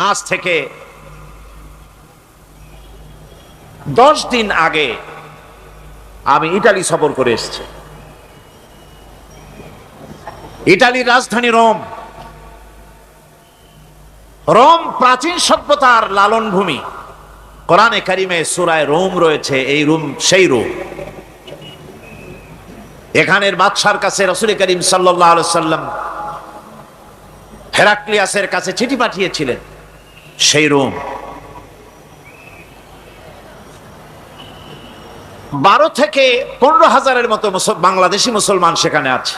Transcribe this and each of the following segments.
আজ থেকে 10 দিন আগে আমি ইটালি সফর করে এসেছি। ইটালির রাজধানী রোম। রোম প্রাচীন সভ্যতার লালন ভূমি। কোরআনে কারিমে সূরায় রোম রয়েছে। এই রোম সেই রোম। এখানের বাদশার কাছে রাসূল করিম সাল্লাল্লাহু আলাইহি সাল্লাম হেরাক্লিয়াসের কাছে চিঠি পাঠিয়েছিলেন। সেই রোম 12 থেকে 15,000-এর মতো বাংলাদেশি মুসলমান সেখানে আছে।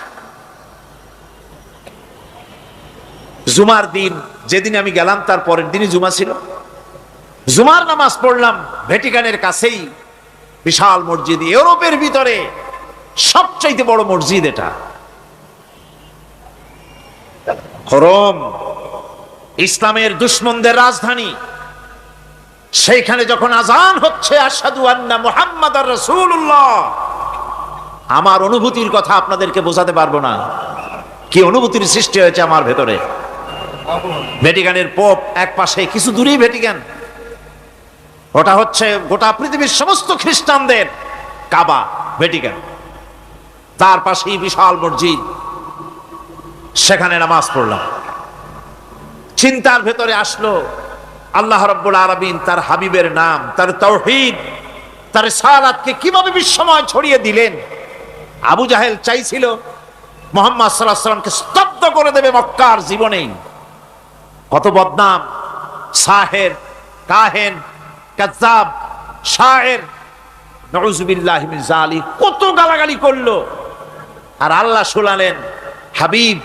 জুমার দিন, যেদিন আমি গেলাম তার পরের দিনই জুমা ছিল। জুমার নামাজ পড়লাম ভ্যাটিকানের কাছেই বিশাল মসজিদ, ইউরোপের ভিতরে সবচাইতে বড় মসজিদ এটা। রোম ইসলামের দুশমনদের রাজধানী। সেইখানে যখন আজান হচ্ছে আশহাদু আন্না মুহাম্মাদার রাসূলুল্লাহ, আমার অনুভূতির কথা আপনাদেরকে বোঝাতে পারবো না। কি অনুভূতির সৃষ্টি হয়েছে আমার ভেতরে। ভ্যাটিকানের পোপ এক পাশে, কিছু দূরেই ভ্যাটিকান। ওটা হচ্ছে গোটা পৃথিবীর সমস্ত খ্রিস্টানদের কাবা, ভ্যাটিকান। তার পাশেই বিশাল মসজিদ। সেখানে নামাজ পড়লাম। চিন্তার ভেতরে আসলো আল্লাহ রাব্বুল আলামিন তার হাবিবের নাম, তার তাওহীদ, তার রিসালাতকে কিভাবে বিশ্বময় ছড়িয়ে দিলেন। আবু জাহেল চাইছিল মুহাম্মদ সাল্লাল্লাহু আলাইহি ওয়াসাল্লামকে স্তব্ধ করে দেবে মক্কার জীবনেই। কত বদনাম, সাহের, কাহেন, কাযযাব, শায়ের, নাউযুবিল্লাহি মিন যালিক, কত গালাগালি করলো। আর আল্লাহ শুনালেন, হাবিব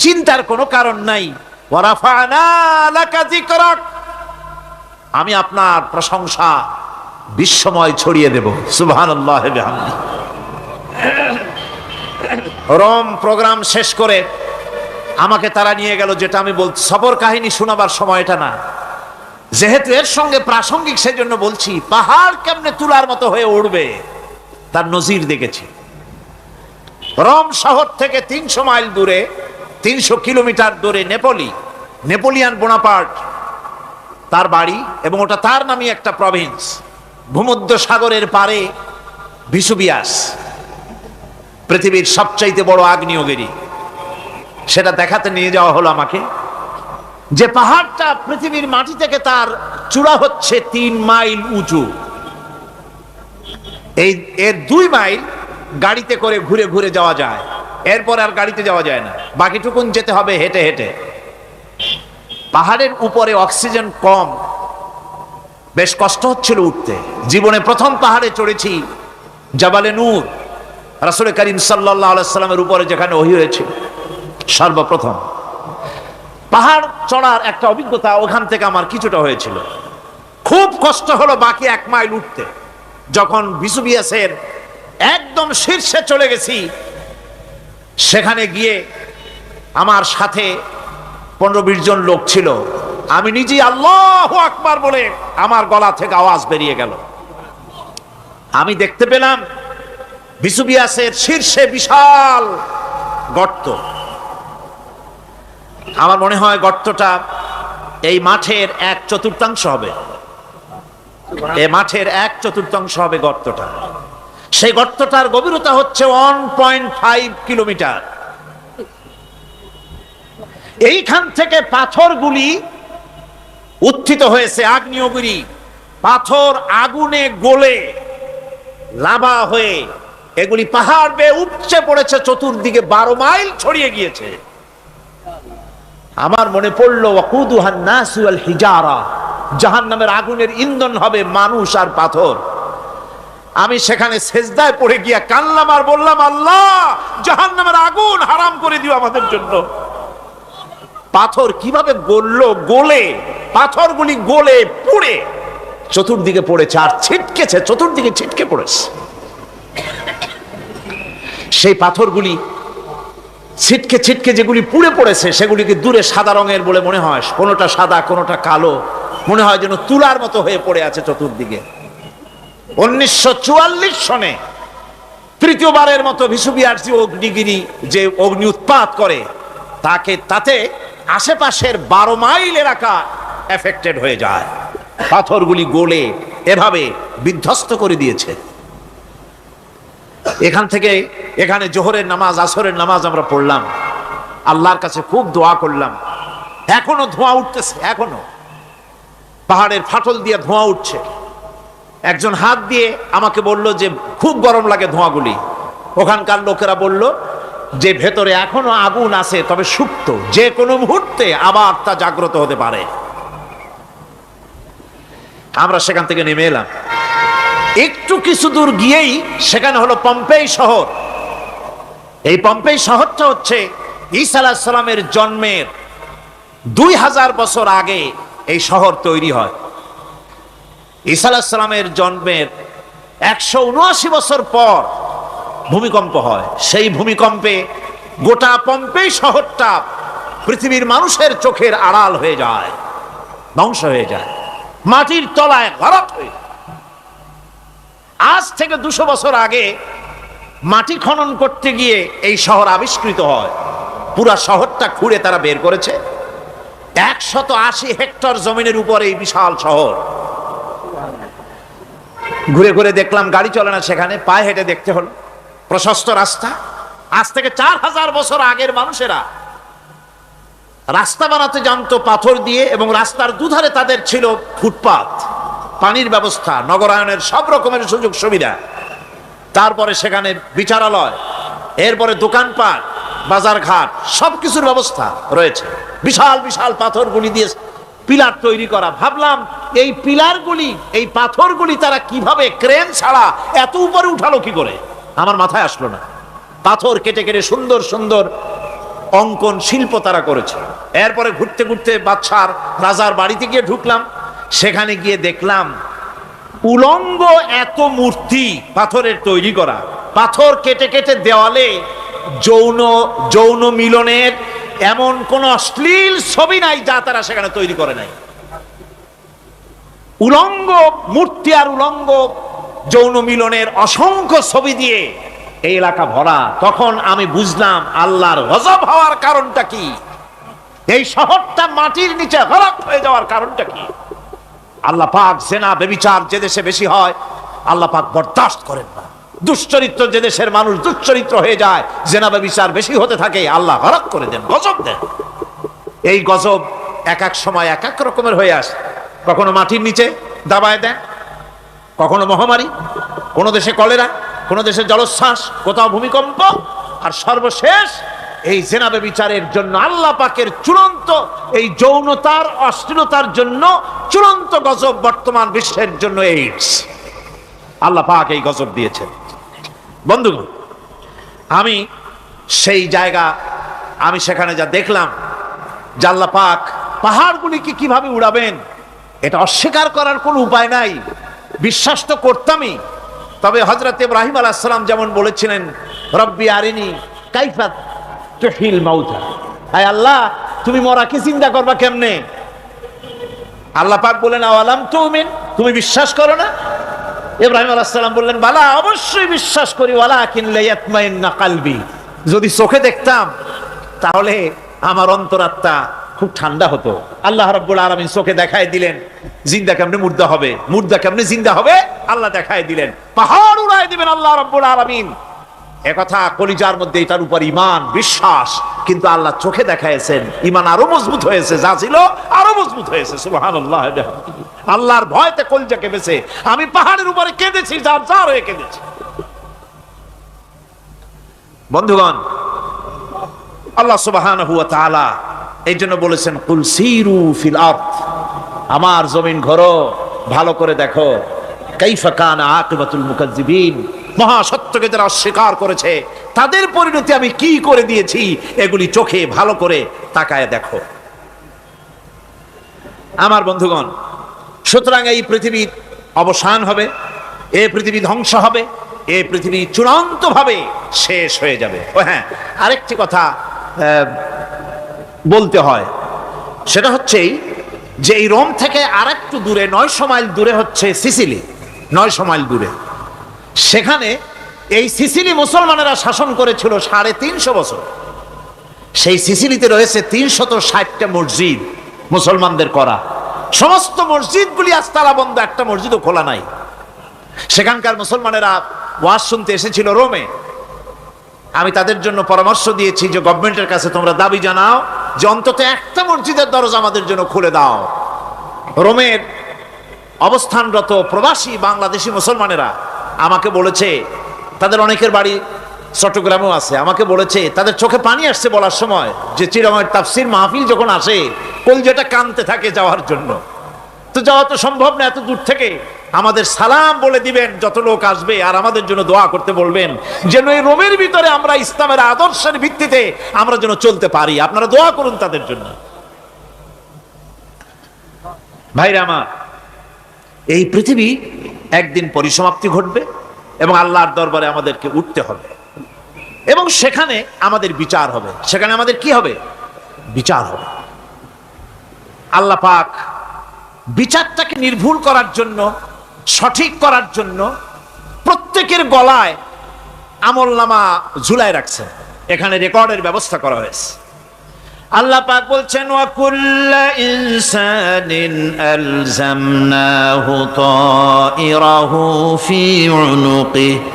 চিন্তার কোনো কারণ নাই, ওয়া রাফা'না লাকা যিকরাক, আমি আপনার প্রশংসা বিশ্বময় ছড়িয়ে দেব। সুবহানাল্লাহি ওয়া বিহামদিহি। রোম প্রোগ্রাম শেষ করে আমাকে তারা নিয়ে গেল। যেটা আমি বলছি, সফর কাহিনী শোনাবার সময় এটা না, যেহেতু এর সঙ্গে প্রাসঙ্গিক সেজন্য বলছি। পাহাড় কেমনে তুলার মতো হয়ে উঠবে তার নজির দেখেছি। রোম শহর থেকে 300 মাইল দূরে, 300 কিলোমিটার দূরে নেপোলিয়ান বোনাপার্ট তার বাড়ি, এবং ওটা তার নামে একটা প্রভিন্স। ভূমধ্য সাগরের পারে ভিসুভিয়াস, পৃথিবীর সবচাইতে বড় আগ্নেয়গিরি। সেটা দেখাতে নিয়ে যাওয়া হলো আমাকে। যে পাহাড়টা পৃথিবীর মাটি থেকে তার চূড়া হচ্ছে 3 মাইল উঁচু। এর 2 মাইল গাড়িতে করে ঘুরে ঘুরে যাওয়া যায়, এরপর আর গাড়িতে যাওয়া যায় না, বাকিটুকুন যেতে হবে হেঁটে হেঁটে। পাহাড়ের উপরে অক্সিজেন কম, বেশ কষ্ট হচ্ছিল উঠতে। জীবনে প্রথম পাহাড়ে চড়েছি, জাবালে নূর, রাসূল করিম সাল্লাল্লাহু আলাইহি সাল্লামের উপরে যেখানে ওহী হয়েছিল সর্বপ্রথম। পাহাড় চড়ার একটা অভিজ্ঞতা ওখান থেকে আমার কিছুটা হয়েছিল। খুব কষ্ট হলো বাকি 1 মাইল উঠতে। যখন ভিসুভিয়াসের একদম শীর্ষে চলে গেছি, সেখানে গিয়ে আমার সাথে 15-20 জন লোক ছিল। আমি নিজেই আল্লাহু আকবার বলে আমার গলা থেকে আওয়াজ বেরিয়ে গেল। আমি দেখতে পেলাম ভিসুভিয়াসের শীর্ষে বিশাল গর্ত। আমার মনে হয় গর্তটা এই মাঠের 1/4 হবে। এই মাঠের 1/4 হবে গর্তটা। সেই গর্তটার গভীরতা হচ্ছে 1.5 কিলোমিটার। এইখান থেকে পাথরগুলি উত্থিত হয়েছে, আগ্নেয়গিরি। পাথর আগুনে গলে লাভা হয়ে এগুলি পাহাড় বেয়ে উপচে পড়েছে, চতুর্দিকে 12 মাইল ছড়িয়ে গিয়েছে। আমার মনে পড়লো ওয়াকুদুহান নাসু ওয়াল হিজারা, জাহান্নামের আগুনের ইন্ধন হবে মানুষ আর পাথর। আমি সেখানে সেজদায় পড়ে গিয়া কান্নাম আর বললাম, আল্লাহ জাহান্নামের আগুন হারাম করে দিও আমাদের জন্য। পাথর কিভাবে গললো, গলে পাথরগুলি গলে পুড়ে চতুর্দিকে পড়েছে, আর ছিটকেছে, চতুর্দিকে ছিটকে পড়েছে। সেই পাথরগুলি ছিটকে ছিটকে যেগুলি পুড়ে পড়েছে, সেগুলিকে দূরে সাদা রঙের বলে মনে হয়। কোনোটা সাদা, কোনোটা কালো, মনে হয় যেন তুলার মতো হয়ে পড়ে আছে চতুর্দিকে। 1944 সনে তৃতীয়বারের মতো ভিসুভিয়াস অগ্নিগিরি যে অগ্নি উৎপাত করে, তাতে আশেপাশের 12 মাইল এলাকা এফেক্টেড হয়ে যায়, পাথরগুলি গলে এভাবে বিধ্বস্ত করে দিয়েছে। এখান থেকে এখানে জোহরের নামাজ, আসরের নামাজ আমরা পড়লাম, আল্লাহর কাছে খুব দোয়া করলাম। এখনো ধোঁয়া উঠতেছে, এখনো পাহাড়ের ফাটল দিয়ে ধোঁয়া উঠছে। একজন হাত দিয়ে আমাকে বলল যে খুব গরম লাগে ধোঁয়াগুলি। ওখানকার লোকেরা বলল যে ভেতরে এখনো আগুন আছে, তবে সুপ্ত, যে কোনো মুহূর্তে আবার তা জাগ্রত হতে পারে। আমরা সেখান থেকে নেমে এলাম। একটু কিছু দূর গিয়েই সেখানে হলো পম্পেই শহর। এই পম্পেই শহরটা হচ্ছে ঈসা আলাইহিস সালামের জন্মের 2000 বছর আগে এই শহর তৈরি হয়। ঈসা আলাইহিস সালামের জন্মের 179 বছর পর ভূমিকম্প হয়। সেই ভূমিকম্পে গোটা পম্পেই শহরটা পৃথিবীর মানুষের চোখের আড়াল হয়ে যায়, ধ্বংস হয়ে যায়, মাটির তলায় গরক হয়ে যায়। আজ থেকে 200 বছর আগে মাটি খনন করতে গিয়ে এই শহর আবিষ্কৃত হয়। পুরা শহরটা খুঁড়ে তারা বের করেছে। 180 হেক্টর জমিনের উপর এই বিশাল শহর। ঘুরে ঘুরে দেখলাম, গাড়ি চলে না সেখানে, পায়ে হেঁটে দেখতে হলো। প্রশস্ত রাস্তা। আজ থেকে 4000 বছর আগের মানুষেরা রাস্তা বানাতে জানতো পাথর দিয়ে, এবং রাস্তার দুধারে তাদের ছিল ফুটপাত, পানির ব্যবস্থা, নগরায়নের সব রকমের সুযোগ সুবিধা। তারপরে সেখানে বিচারালয়, এরপরে দোকানপাট, বাজারঘাট, সবকিছুর ব্যবস্থা রয়েছে। বিশাল বিশাল পাথরগুলি দিয়ে পিলার তৈরি করা। ভাবলাম এই পিলারগুলি, এই পাথরগুলি তারা কিভাবে ক্রেন ছাড়া এত উপরে উঠালো কি করে, আমার মাথায় আসলো না। পাথর কেটে কেটে সুন্দর সুন্দর অঙ্কন শিল্প তারা করেছে। এরপরে ঘুরতে ঘুরতে বাদশার রাজার বাড়িতে গিয়ে ঢুকলাম। সেখানে গিয়ে দেখলাম উলঙ্গ এত মূর্তি পাথরের তৈরি করা। পাথর কেটে কেটে দেওয়ালে যৌন মিলনের এমন কোন অশ্লীল ছবি নাই যা তারা সেখানে তৈরি করে নাই। উলঙ্গ মূর্তি আর উলঙ্গ যৌন মিলনের অসংখ্য ছবি দিয়ে এই এলাকা ভরা। তখন আমি বুঝলাম আল্লাহর গজব হওয়ার কারণটা কি, এই শহরটা মাটির নিচে গরক হয়ে যাওয়ার কারণটা কি। আল্লাহ পাক জেনা ব্যভিচার যে দেশে বেশি হয় আল্লাহ পাক বরদাস্ত করেন না। দুশ্চরিত্র যে দেশের মানুষ দুশ্চরিত্র হয়ে যায়, জেনা ব্যভিচার বেশি হতে থাকে, আল্লাহ গরক করে দেন, গজব দেন। এই গজব এক এক সময় এক এক রকমের হয়ে আসে। কখনো মাটির নিচে দাবায় দেন, কখনো মহামারী, কোন দেশে কলেরা, কোন দেশে জলোচ্ছ্বাস, কোথাও ভূমিকম্প, আর সর্বশেষ এই জেনা ব্যভিচারের জন্য আল্লাহ পাকের চূড়ান্ত, এই যৌনতার অশ্লীলতার জন্য চূড়ান্ত গজব বর্তমান বিশ্বের জন্য এইডস। আল্লাহ পাক এই গজব দিয়েছেন। বন্ধুগণ, আমি সেই জায়গা, আমি সেখানে যা দেখলাম যে আল্লাহ পাক পাহাড়গুলিকে কিভাবে উড়াবেন এটা অস্বীকার করার কোনো উপায় নাই। বিশ্বাস তো করতামই, তবে হযরত ইব্রাহিম আলাইহিস সালাম যেমন বলেছিলেন, রব্বি আরিনি কাইফা তুহিল মাউতা, আয় আল্লাহ তুমি মরাকে জিন্দা করবা কেমনে? আল্লাহ পাক বলেন, আওয়ালাম তুমিন, তুমি বিশ্বাস করো না? ইব্রাহিম আলাইহিস সালাম বললেন, বালা, অবশ্যই বিশ্বাস করি, ওয়ালাকিন লিয়াতমাইন্না কলবি, যদি চোখে দেখতাম তাহলে আমার অন্তরাত্মা খুব ঠান্ডা হতো। আল্লাহ রাব্বুল আলামিন চোখে দেখায় দিলেন জিন্দা কেমনে মুর্দা হবে, মুর্দা কেমনে জিন্দা হবে, আল্লাহ দেখায় দিলেন। পাহাড় উড়ায় দিবেন আল্লাহ রাব্বুল আলামিন। একথা কলিজার মধ্যে, এটার উপর ঈমান বিশ্বাস, কিন্তু আল্লাহ চোখে দেখাইছেন, ঈমান আরো মজবুত হয়েছে, যা ছিল আরো মজবুত হয়েছে। সুবহানাল্লাহ। আল্লাহর ভয়তে কলিজা কেঁপেছে। আমি পাহাড়ের উপরে কেঁদেছি, যার যার হয়ে কেঁদেছি। বন্ধুগণ, আল্লাহ সুবহানাহু ওয়া তাআলা এই জন্য বলেছেন, কুল সিরু ফিল আরদ, আমার জমিন ঘোরো, ভালো করে দেখো, কাইফা কানা আকিবাতুল মুকাজ্জিবিন, মহা সত্যকে যারা অস্বীকার করেছে তাদের পরিণতি আমি কি করে দিয়েছি, এগুলি চোখে ভালো করে তাকায় দেখো। আমার বন্ধুগণ, সুতরাং এই পৃথিবীর অবসান হবে, এই পৃথিবী ধ্বংস হবে, এই পৃথিবী চূড়ান্তভাবে শেষ হয়ে যাবে। ও হ্যাঁ, আরেকটি কথা বলতে হয়, সেটা হচ্ছে যে এই রোম থেকে আর একটু দূরে 900 মাইল দূরে হচ্ছে সিসিলি। 900 মাইল দূরে, সেখানে এই সিসিলি মুসলমানেরা শাসন করেছিল 350 বছর। সেই সিসিলিতে রয়েছে 360টা মসজিদ মুসলমানদের করা। সমস্ত মসজিদগুলি আজ তালা বন্ধ, একটা মসজিদও খোলা নাই। সেখানকার মুসলমানেরা ওয়াজ শুনতে এসেছিল রোমে। আমি তাদের জন্য পরামর্শ দিয়েছি যে গভর্নমেন্টের কাছে তোমরা দাবি জানাও যে অন্তত একটা মসজিদের দরজা আমাদের জন্য খুলে দাও। রোমের অবস্থানরত প্রবাসী বাংলাদেশি মুসলমানেরা আমাকে বলেছে, তাদের অনেকের বাড়ি চট্টগ্রামেও আছে, আমাকে বলেছে তাদের চোখে পানি আসছে বলার সময় যে চিরঙের তাফসির মাহফিল যখন আসে কলজাটা কানতে থাকে যাওয়ার জন্য। তো যাওয়া তো সম্ভব না এত দূর থেকে, আমাদের সালাম বলে দিবেন যত লোক আসবে, আর আমাদের জন্য দোয়া করতে বলবেন যেন এই রোমের ভিতরে আমরা ইসলামের আদর্শের ভিত্তিতে আমরা যেন চলতে পারি। আপনারা দোয়া করুন তাদের জন্য। ভাইরা আমার, এই পৃথিবী একদিন পরিসমাপ্তি ঘটবে এবং আল্লাহর দরবারে আমাদেরকে উঠতে হবে এবং সেখানে আমাদের বিচার হবে। সেখানে আমাদের কি হবে? বিচার হবে। আল্লাহ পাক বিচারটাকে নির্ভুল করার জন্য, সঠিক করার জন্য প্রত্যেকের গলায় আমলনামা ঝুলায় রাখছেন। এখানে রেকর্ডের ব্যবস্থা করা হয়েছে। আল্লাহ পাক বলছেন, ওয়া কুল্লা ইনসানিন আলজামনাহু তাইরাহু ফি উনুকিহি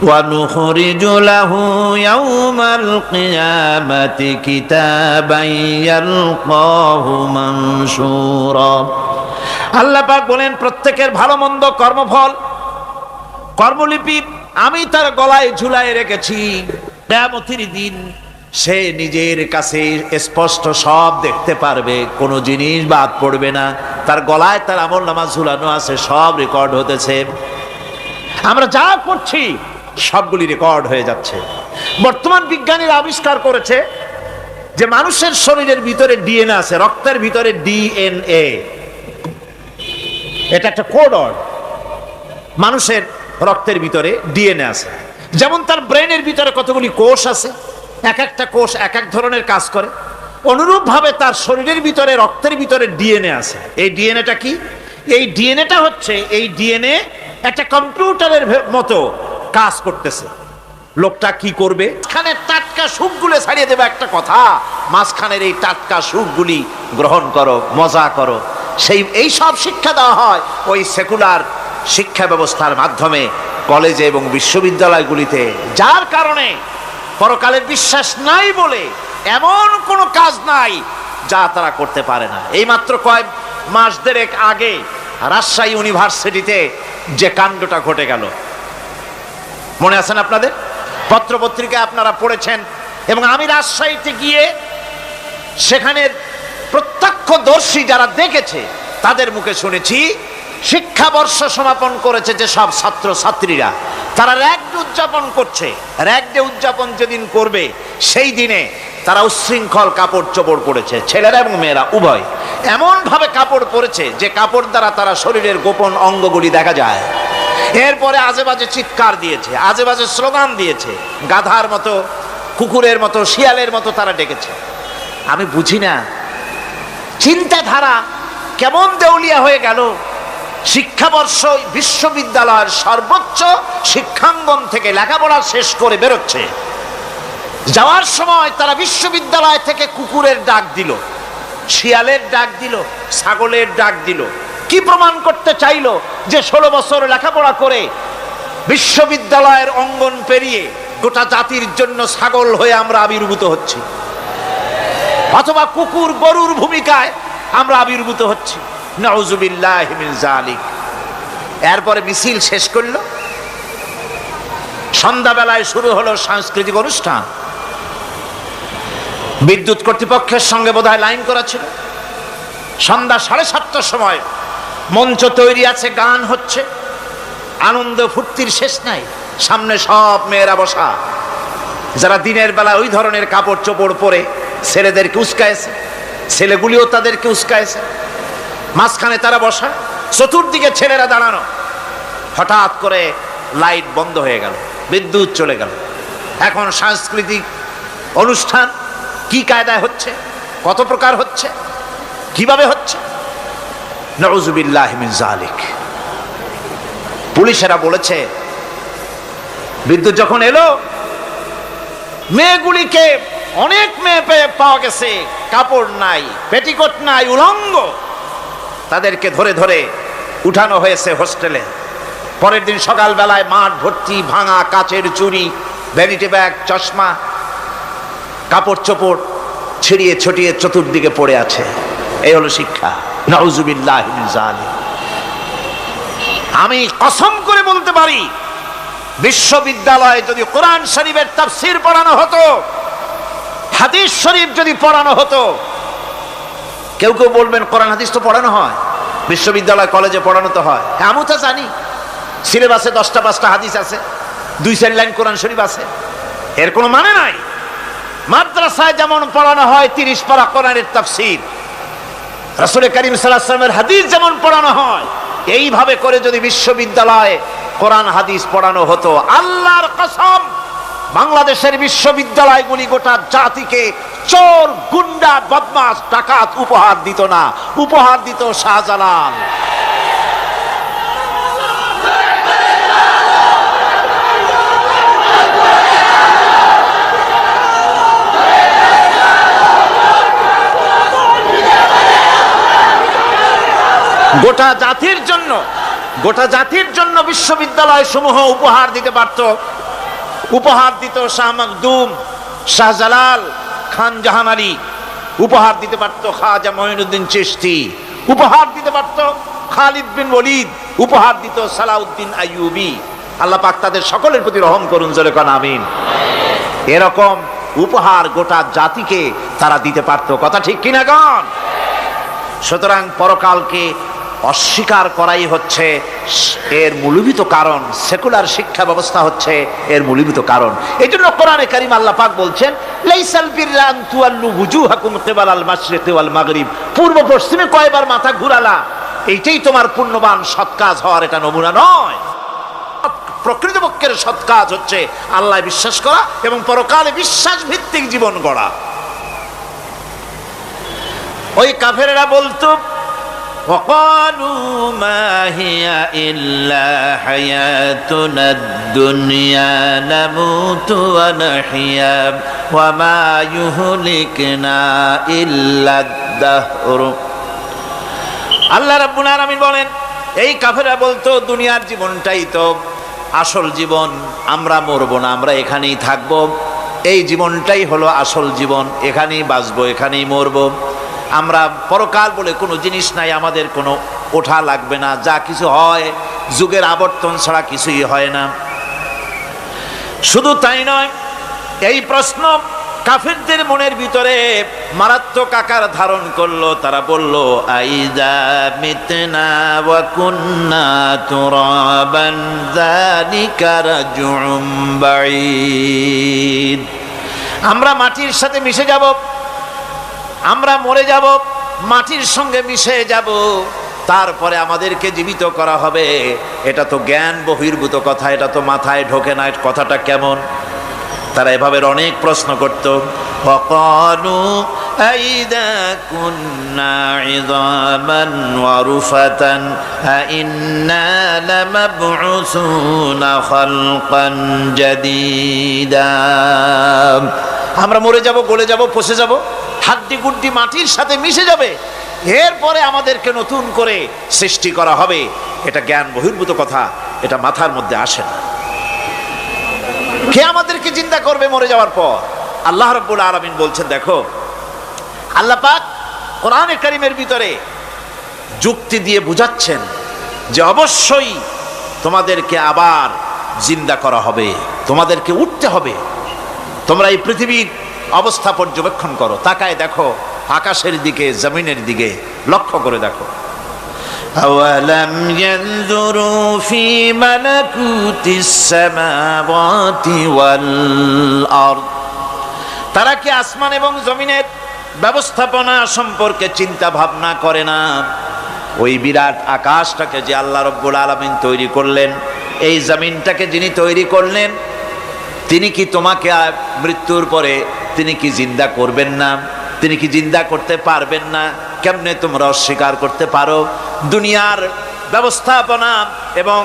ওয়া নুখরিজু লাহু ইয়াওমাল কিয়ামাতি কিতাবান ইয়ালকাহু মানশুরা। আল্লাহ পাক বলেন, প্রত্যেকের ভালো মন্দ কর্মফল, কর্মলিপি আমি তার গলায় ঝুলায় রেখেছি। কিয়ামতের দিন সে নিজের কাছে স্পষ্ট সব দেখতে পারবে, কোনো জিনিস বাদ পড়বে না। তার গলায় তার আমলনামা ঝুলানো আছে, সব রেকর্ড হতেছে। আমরা যা করছি সবগুলি রেকর্ড হয়ে যাচ্ছে। বর্তমান বিজ্ঞানীরা আবিষ্কার করেছে যে মানুষের শরীরের ভিতরে ডিএনএ আছে, রক্তের ভিতরে ডিএনএ, এটা একটা কোড। মানুষের রক্তের ভিতরে ডিএনএ আছে। যেমন তার ব্রেনের ভিতরে কতগুলি কোষ আছে, এক একটা কোষ এক এক ধরনের কাজ করে, অনুরূপভাবে তার শরীরের ভিতরে রক্তের ভিতরে ডিএনএ আছে। এই ডিএনএটা কি? এই ডিএনএটা হচ্ছে, এই ডিএনএ একটা কম্পিউটারের মতো কাজ করতেছে। লোকটা কি করবে? মাঝখানে টাটকা সুখগুলো ছাড়িয়ে দেবে একটা কথা, মাঝখানের এই টাটকা সুখগুলি গ্রহণ করো, মজা করো। এই সব শিক্ষা দেওয়া হয় ওই সেকুলার শিক্ষা ব্যবস্থার মাধ্যমে কলেজে এবং বিশ্ববিদ্যালয়গুলিতে, যার কারণে পরকালের বিশ্বাস নাই বলে এমন কোনো কাজ নাই যা তারা করতে পারে না। এই মাত্র কয়েক মাস দেড়েক আগে রাজশাহী ইউনিভার্সিটিতে যে কাণ্ডটা ঘটে গেল, মনে আছেন আপনাদের? পত্রপত্রিকায় আপনারা পড়েছেন। এবং আমি রাজশাহীতে গিয়ে সেখানের প্রত্যক্ষদর্শী যারা দেখেছে তাদের মুখে শুনেছি, শিক্ষাবর্ষ সমাপন করেছে যে সব ছাত্র ছাত্রীরা, তারা র্যাগ ডে উদযাপন করছে। র্যাগ ডে উদযাপন যেদিন করবে সেই দিনে তারা উচ্ছৃঙ্খল কাপড় চোপড় পরেছে, ছেলেরা এবং মেয়েরা উভয়। এমন ভাবে কাপড় পরেছে যে কাপড় দ্বারা তারা শরীরের গোপন অঙ্গগুলি দেখা যায়। এরপরে আজে বাজে চিৎকার দিয়েছে, আজে বাজে স্লোগান দিয়েছে, গাধার মতো, কুকুরের মতো, শিয়ালের মতো তারা ডেকেছে। আমি বুঝি না চিন্তাধারা কেমন দেউলিয়া হয়ে গেল। শিক্ষাবর্ষ বিশ্ববিদ্যালয়ের সর্বোচ্চ শিক্ষাঙ্গন থেকে লেখাপড়া শেষ করে বেরোচ্ছে, যাওয়ার সময় তারা বিশ্ববিদ্যালয় থেকে কুকুরের ডাক দিল, শিয়ালের ডাক দিল, ছাগলের ডাক দিল। কি প্রমাণ করতে চাইলো? যে 16 বছর লেখাপড়া করে বিশ্ববিদ্যালয়ের অঙ্গন পেরিয়ে গোটা জাতির জন্য ছাগল হয়ে আমরা আবির্ভূত হচ্ছি, অথবা কুকুর গরুর ভূমিকায় আমরা আবির্ভূত হচ্ছি। নাউযুবিল্লাহি মিন যালিক। এরপরে মিছিল শেষ করলো, সন্ধ্যাবেলায় শুরু হলো সাংস্কৃতিক অনুষ্ঠান। বিদ্যুৎ কর্তৃপক্ষের সঙ্গে বোধহয় লাইন করা ছিল। সন্ধ্যা 7:30টার সময় মঞ্চ তৈরি আছে, গান হচ্ছে, আনন্দ ফুর্তির শেষ নাই। সামনে সব মেয়েরা বসা, যারা দিনের বেলা ওই ধরনের কাপড় চোপড় পরে ছেলেদেরকে উস্কায়েছে, ছেলেগুলিও তাদেরকে উস্কায়েছে। মাঝখানে তারা বসা, চতুর্দিকে ছেলেরা দাঁড়ানো। হঠাৎ করে লাইট বন্ধ হয়ে গেল, বিদ্যুৎ চলে গেল। এখন সাংস্কৃতিক অনুষ্ঠান কি কায়দায় হচ্ছে, কত প্রকার হচ্ছে, কিভাবে হচ্ছে? নাউযুবিল্লাহি মিন যালিক। পুলিশেরা বলেছে বিদ্যুৎ যখন এলো, মেয়েগুলিকে অনেক মেয়ে পাওয়া গেছে কাপড় নাই, পেটিকোট নাই, উলঙ্গ। তাদেরকে ধরে ধরে উঠানো হয়েছে হোস্টেলে। পরের দিন সকালবেলায় মাঠ ভর্তি ভাঙা কাচের চুড়ি, ভ্যানিটি ব্যাগ, চশমা, কাপড় চোপড় ছিড়িয়ে ছড়িয়ে চতুর্দিকে পড়ে আছে। এই হলো শিক্ষা। নাউজুবিল্লাহি মিন যালিক। আমি কসম করে বলতে পারি, বিশ্ববিদ্যালয়ে যদি কোরআন শরীফের তাফসীর পড়ানো হতো, হাদিস শরীফ যদি পড়ানো হতো, কেউ কেউ বলবেন কোরআন হাদিস তো পড়ানো হয়, বিশ্ববিদ্যালয় কলেজে পড়ানো তো হয়। আমি তো জানি সিলেবাসে 10টা 5টা হাদিস আছে, 2-4 লাইন কোরআন শরীফ আছে, এর কোনো মানে নাই। মাদ্রাসায় যেমন পড়ানো হয় 30 পারা কোরআনের তাফসীর, রাসূল করিম সাল্লাল্লাহু আলাইহি ওয়াসাল্লামের হাদিস যেমন পড়ানো হয়, এইভাবে করে যদি বিশ্ববিদ্যালয়ে কোরআন হাদিস পড়ানো হতো, আল্লাহর কসম বাংলাদেশের বিশ্ববিদ্যালয়গুলি গোটা জাতিকে চোর, গুন্ডা, বদমাশ, ডাকাত উপহার দিত না, উপহার দিত শাহজালাল। গোটা জাতির জন্য বিশ্ববিদ্যালয় সমূহ উপহার দিতে পারত। উপহার দিত শাহ মখদুম, শাহজালাল, খান জাহান আলী, উপহার দিতে পারত খাজা মঈনুদ্দিন চিশতি, উপহার দিতে পারত খালিদ বিন ওলীদ, উপহার দিত সালাউদ্দিন আইয়ুবী। আল্লাহ পাক তাদের সকলের প্রতি রহম করুন, জোরে কোন আমিন। এরকম উপহার গোটা জাতিকে তারা দিতে পারত, কথা ঠিক কিনা গণ? সুতরাং পরকালকে অস্বীকার করাই হচ্ছে এর মূলভূত কারণ। সেকুলার শিক্ষা ব্যবস্থা হচ্ছে এর মূলভূত কারণ। এই জন্য কোরআনে কারীম আল্লাহ পাক বলছেন, লাইসাল বিররা আন তুওয়াল্লু ওয়ুজুহাকুম কিবালাল মাশরিকি ওয়াল মাগরিব, পূর্ব পশ্চিমে কয়বার মাথা ঘুরালা, এইটাই তোমার পুণ্যবান সৎ কাজ হওয়ার এটা নমুনা নয়। প্রকৃতপক্ষের সৎ কাজ হচ্ছে আল্লাহ বিশ্বাস করা এবং পরকালে বিশ্বাস ভিত্তিক জীবন গড়া। ওই কাফেররা বলতো, وقالوا ما هي إلا حياتنا الدنيا نموت ونحيا وما يهلكنا إلا الدهر। আল্লাহ রাব্বুল আলামিন বলেন, এই কাফেররা বলতো দুনিয়ার জীবনটাই তো আসল জীবন, আমরা মরবো না, আমরা এখানেই থাকবো, এই জীবনটাই হলো আসল জীবন, এখানেই বাঁচবো, এখানেই মরবো, আমরা পরকাল বলে কোনো জিনিস নাই, আমাদের কোনো ওঠা লাগবে না, যা কিছু হয় যুগের আবর্তন ছাড়া কিছুই হয় না। শুধু তাই নয়, এই প্রশ্ন কাফিরদের মনের ভিতরে মারাত্মক আকার ধারণ করলো। তারা বলল, আইযা মিতনা ওয়া কুন্না তুরাবান যালিকা রাজউম বাঈদ, আমরা মাটির সাথে মিশে যাব, আমরা মরে যাব, মাটির সঙ্গে মিশে যাব, তারপরে আমাদেরকে জীবিত করা হবে, এটা তো জ্ঞান বহির্ভূত কথা, এটা তো মাথায় ঢোকে না, কথাটা কেমন? তারা এভাবে অনেক প্রশ্ন করত। ওয়াকালু আইদা কুন্না ইযামান ওয়া রুফাতান আইন্না লামাবউসুনা খালকান জাদীদা, আমরা মরে যাব, গলে যাব, পচে যাব, হাড্ডি গুড্ডি মাটির সাথে মিশে যাবে, এরপরে আমাদেরকে নতুন করে সৃষ্টি করা হবে, এটা জ্ঞান বহির্ভূত কথা, এটা মাথার মধ্যে আসে না। কে আমাদেরকে চিন্তা করবে মরে যাওয়ার পর? আল্লাহ রাব্বুল আলামিন বলছেন, দেখো আল্লাহ পাক কোরআনে কারীমের ভিতরে যুক্তি দিয়ে বুঝাচ্ছেন যে অবশ্যই তোমাদেরকে আবার জিন্দা করা হবে, তোমাদেরকে উঠতে হবে। তোমরা এই পৃথিবীর অবস্থা পর্যবেক্ষণ করো, তাকায় দেখো আকাশের দিকে, জমিনের দিকে লক্ষ্য করে দেখো। আওয়ালাম ইয়ানজুরু ফি মালাকুতিস সামাওয়াতি ওয়াল আরদ, তারা কি আসমান এবং জমিনের ব্যবস্থাপনা সম্পর্কে চিন্তা ভাবনা করে না? ওই বিরাট আকাশটাকে যে আল্লাহ রাব্বুল আলামিন তৈরি করলেন, এই জমিনটাকে যিনি তৈরি করলেন, তিনি কি তোমাকে মৃত্যুর পরে তিনি কি জিন্দা করবেন না? তিনি কি জিন্দা করতে পারবেন না? কেমনে তোমরা অস্বীকার করতে পারো? দুনিয়ার ব্যবস্থাপনা এবং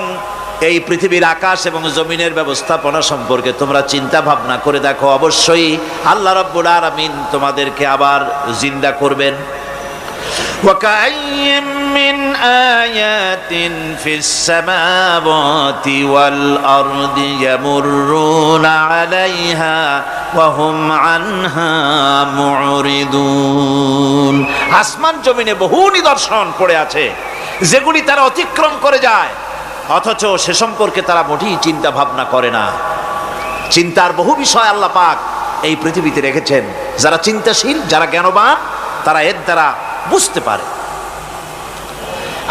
এই পৃথিবীর আকাশ এবং জমিনের ব্যবস্থাপনা সম্পর্কে তোমরা চিন্তা ভাবনা করে দেখো, অবশ্যই আল্লাহ রাব্বুল আলামিন তোমাদেরকে আবার জিন্দা করবেন। وكأي من آيات في السماوات والأرض يمرون عليها وهم عنها معرضون। আসমান জমিনে বহু নিদর্শন পড়ে আছে যেগুলি তারা অতিক্রম করে যায়, অথচ সে সম্পর্কে তারা মোটেই চিন্তা ভাবনা করে না। চিন্তার বহু বিষয় আল্লাহ পাক এই পৃথিবীতে রেখেছেন। যারা চিন্তাশীল, যারা জ্ঞানবান, তারা এর দ্বারা বুঝতে পারে।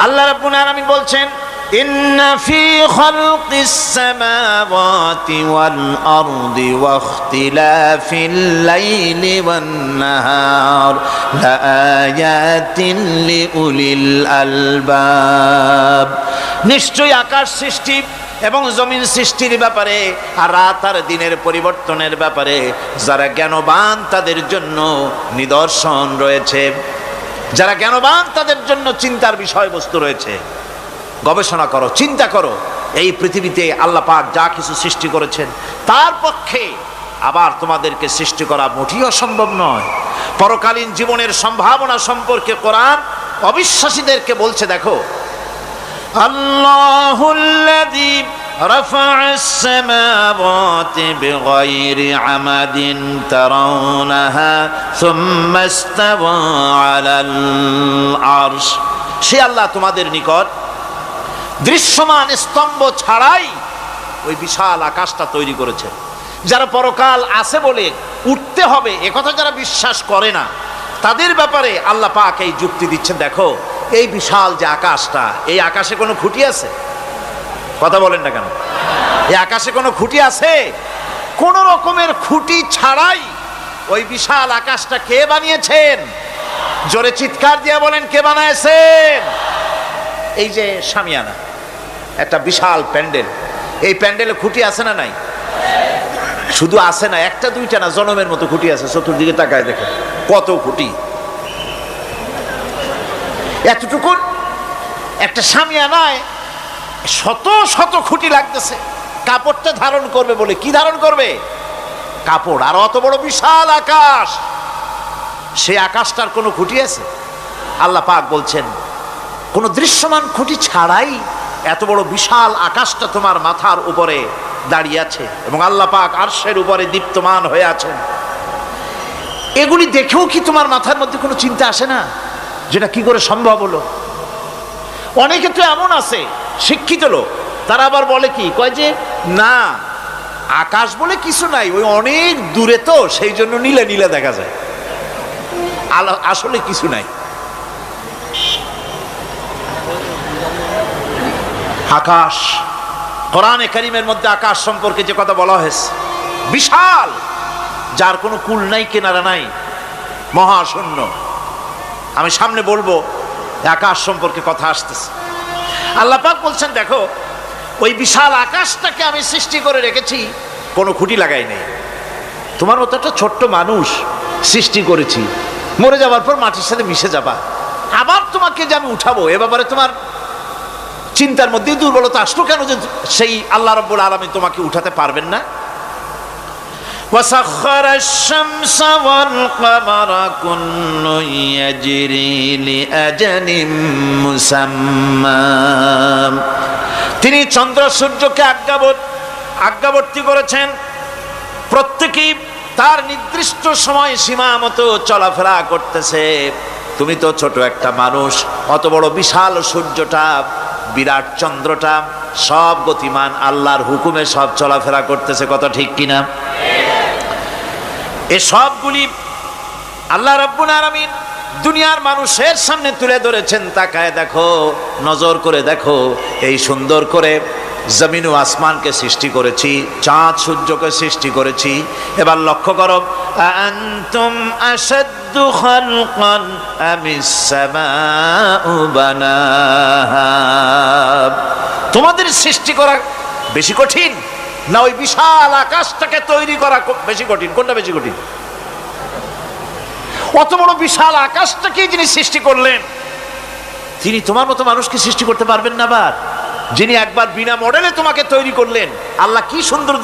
আল্লাহ রাব্বুল আলামিন বলছেন, ইন্না ফি খালকিস সামাওয়াতি ওয়াল আরদি ওয়া ইখতিলাফিল লাইলি ওয়ান নাহার লাআয়াতিন লিউলিল আলবাব। নিশ্চয়ই আকাশ সৃষ্টি এবং জমিন সৃষ্টির ব্যাপারে আর রাত আর দিনের পরিবর্তনের ব্যাপারে যারা জ্ঞানবান তাদের জন্য নিদর্শন রয়েছে। যারা জ্ঞানবান তাদের জন্য চিন্তার বিষয়বস্তু রয়েছে। গবেষণা করো, চিন্তা করো, এই পৃথিবীতে আল্লাহ পাক যা কিছু সৃষ্টি করেছেন তার পক্ষে আবার তোমাদেরকে সৃষ্টি করা মোটেই অসম্ভব নয়। পরকালীন জীবনের সম্ভাবনা সম্পর্কে কোরআন অবিশ্বাসীদেরকে বলছে, দেখো, আল্লাহুল্লাযী রাফা'আস সামাওয়াতি বিগাইরি আমাদিন তারাউনাহা সুম্মা ইসতাওয়া আলাল আরশ। সে আল্লাহ তোমাদের নিকট দৃশ্যমান স্তম্ভ ছাড়াই ওই বিশাল আকাশটা তৈরি করেছেন। যারা পরকাল আছে বলে উঠতে হবে একথা যারা বিশ্বাস করে না, তাদের ব্যাপারে আল্লাহ পাক এই যুক্তি দিচ্ছেন, দেখো, এই বিশাল যে আকাশটা, এই আকাশে কোনো খুঁটি আছে? কথা বলেন না কেন? এই আকাশে কোনো খুঁটি আছে? কোন রকমের খুঁটি ছাড়াই ওই বিশাল আকাশটা কে বানিয়েছেন? জোরে চিৎকার দিয়ে বলেন, কে বানাইছেন? এই যে শামিয়ানা, একটা বিশাল প্যান্ডেল, এই প্যান্ডেলে খুঁটি আছে না নাই? শুধু আছে না, একটা দুইটা না, জনমের মতো খুঁটি আছে। চতুর্দিকে তাকায় দেখে কত খুঁটি। এতটুকু একটা শামিয়ানায় শত শত খুঁটি লাগতেছে কাপড়টা ধারণ করবে বলে। কি ধারণ করবে? কাপড়। আর অত বড় বিশাল আকাশ, সেই আকাশটার কোনো খুঁটি আছে? আল্লাহ পাক বলছেন, কোনো দৃশ্যমান খুঁটি ছাড়াই এত বড় বিশাল আকাশটা তোমার মাথার উপরে দাঁড়িয়ে আছে এবং আল্লাহ পাক আরশের উপরে দীপ্তমান হয়ে আছেন। এগুলি দেখেও কি তোমার মাথার মধ্যে কোনো চিন্তা আসে না যেটা কি করে সম্ভব হলো? অনেকে তো এমন আছে শিক্ষিত লোক, তারা আবার বলে কি, কয় যে না, আকাশ বলে কিছু নাই, ওই অনেক দূরে তো সেই জন্য নীলে নীলে দেখা যায়, আসলে কিছু নাই। আকাশ, কোরআনে কারীমের মধ্যে আকাশ সম্পর্কে যে কথা বলা হয়েছে, বিশাল, যার কোনো কুল নাই, কিনারা নাই, মহাশূন্য। আমি সামনে বলবো আকাশ সম্পর্কে কথা আসতেছে। আল্লাহ পাক বলছেন, দেখো, ওই বিশাল আকাশটাকে আমি সৃষ্টি করে রেখেছি, কোনো খুঁটি লাগাই নেই। তোমার মতো একটা ছোট্ট মানুষ সৃষ্টি করেছি, মরে যাওয়ার পর মাটির সাথে মিশে যাবা, আবার তোমাকে যে আমি উঠাবো, এ ব্যাপারে তোমার চিন্তার মধ্যে দুর্বলতা আসলো কেন যে সেই আল্লাহ রাব্বুল আলামিন তোমাকে উঠাতে পারবেন না? وسخر الشمس والقمر كل يجري لأجل مسمى। তিনি চন্দ্র সূর্যকে আজ্ঞাবর্তী করেছেন, প্রত্যেকেই তার নির্দিষ্ট সময় সীমা মতো চলাফেরা করতেছে। তুমি তো ছোট একটা মানুষ, অত বড় বিশাল সূর্যটা, বিরাট চন্দ্রটা সব গতিমান, আল্লাহর হুকুমে সব চলাফেরা করতেছে, কথা ঠিক কিনা? এই সবগুলি আল্লাহ রাব্বুল আলামিন দুনিয়ার মানুষের সামনে তুলে ধরেছেন। তাকায় দেখো, নজর করে দেখো, এই সুন্দর করে জমিন ও আসমানকে সৃষ্টি করেছি, চাঁদ সূর্যকে সৃষ্টি করেছি। এবার লক্ষ্য করো, আনতুম আশাদ্দু খালকান আমিস সামাউ বানাহা। তোমাদের সৃষ্টি করা বেশি কঠিন না ওই বিশাল আকাশটাকে তৈরি করা বেশি কঠিন? কোনটা বেশি কঠিন? অত বড় বিশাল আকাশটাকে যিনি সৃষ্টি করলেন, তিনি তোমার মতো মানুষকে সৃষ্টি করতে পারবেন না? আবার যিনি একবার বিনা মডেলে তোমাকে তৈরি করলেন, আল্লাহ কি সুন্দর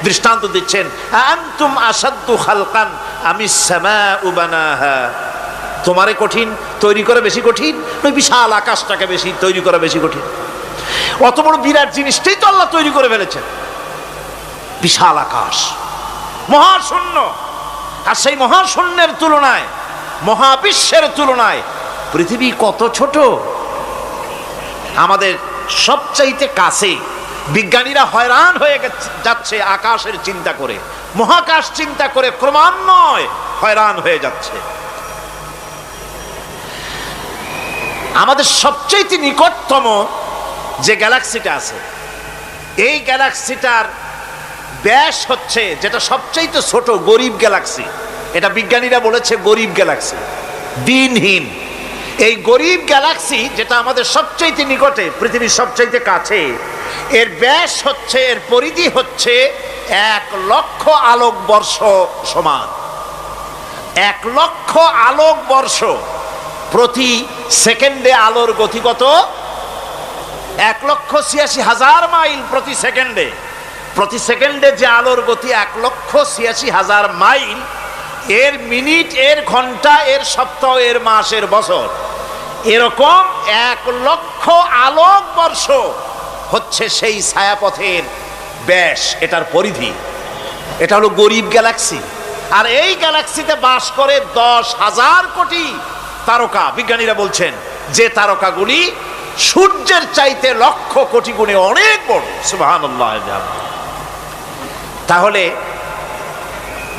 দৃষ্টান্ত দিচ্ছেন, আনতুম আশাদ্দু খালকান আমিস সামাউ বানাহা। তোমারে কঠিন তৈরি করা বেশি কঠিন, ওই বিশাল আকাশটাকে বেশি তৈরি করা বেশি কঠিন? অত বড় বিরাট জিনিসটাই তো আল্লাহ তৈরি করে ফেলেছেন, বিশাল আকাশ, মহাশূন্য। আর সেই মহাশূন্যের তুলনায়, মহাবিশ্বের তুলনায় পৃথিবী কত ছোট। আমাদের সবচাইতে কাছে। বিজ্ঞানীরা হয়রান হয়ে যাচ্ছে আকাশের চিন্তা করে, মহাকাশ চিন্তা করে ক্রমান্বয়ে হয়রান হয়ে যাচ্ছে। আমাদের সবচাইতে নিকটতম যে গ্যালাক্সিটা আছে, এই গ্যালাক্সিটার ব্যাস হচ্ছে, যেটা সবচাইতে ছোট, গরিব গ্যালাক্সি। এটা বিজ্ঞানীরা বলেছে গরিব গ্যালাক্সি, দিনহীন। এই গরিব গ্যালাক্সি যেটা আমাদের সবচাইতে নিকটে, পৃথিবীর সবচাইতে কাছে, এর ব্যাস হচ্ছে, এর পরিধি হচ্ছে 1,00,000 আলোকবর্ষ সমান। 1,00,000 আলোকবর্ষ। প্রতি সেকেন্ডে আলোর গতি কত? 1,86,000 মাইল প্রতি সেকেন্ডে। প্রতি সেকেন্ডে যে আলোর গতি 1,86,000 মাইল, এর মিনিট, এর ঘন্টা, এর সপ্তাহ, এর মাস, এর বছর, এরকম 1,00,000 আলোকবর্ষ হচ্ছে সেই ছায়াপথের ব্যাস, এটার পরিধি। এটা হলো গরিব গ্যালাক্সি। আর এই গ্যালাক্সিতে বাস করে 10,000 কোটি তারকা। বিজ্ঞানীরা বলছেন যে তারকাগুলি সূর্যের চাইতে লক্ষ কোটি গুণে অনেক বড়। সুবহানাল্লাহ। তাহলে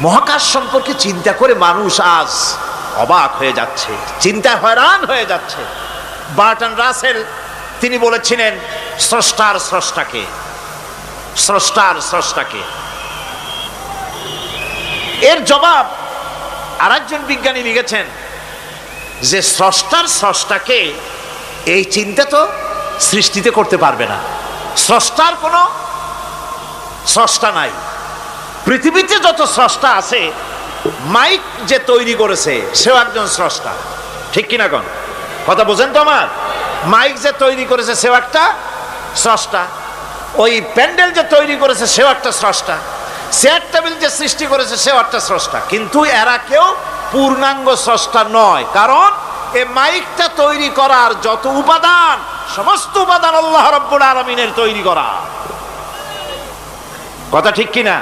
মহাকাশ সম্পর্কে চিন্তা করে মানুষ আজ অবাক হয়ে যাচ্ছে, চিন্তায় হয়রান হয়ে যাচ্ছে। বার্টন রাসেল তিনি বলেছিলেন স্রষ্টার স্রষ্টাকে, স্রষ্টার স্রষ্টাকে। এর জবাব আরেকজন বিজ্ঞানী লিখেছেন যে স্রষ্টার স্রষ্টাকে এই চিন্তা তো সৃষ্টিতে করতে পারবে না। স্রষ্টার কোনো স্রষ্টা নাই। পৃথিবীতে যত স্রষ্টা আছে, মাইক যে তৈরি করেছে সেও একজন স্রষ্টা, ঠিক কিনা কোন কথা বোঝেন তো আমার? মাইক যে তৈরি করেছে সেও একটা স্রষ্টা, ওই প্যান্ডেল যে তৈরি করেছে সেও একটা স্রষ্টা, চেয়ার টেবিল যে সৃষ্টি করেছে সেও একটা স্রষ্টা। কিন্তু এরা কেউ পূর্ণাঙ্গ স্রষ্টা নয়, কারণ এই মাইকটা তৈরি করার যত উপাদান, সমস্ত উপাদান আল্লাহ রাব্বুল আলামিনের তৈরি করা। কথা ঠিক কিনা?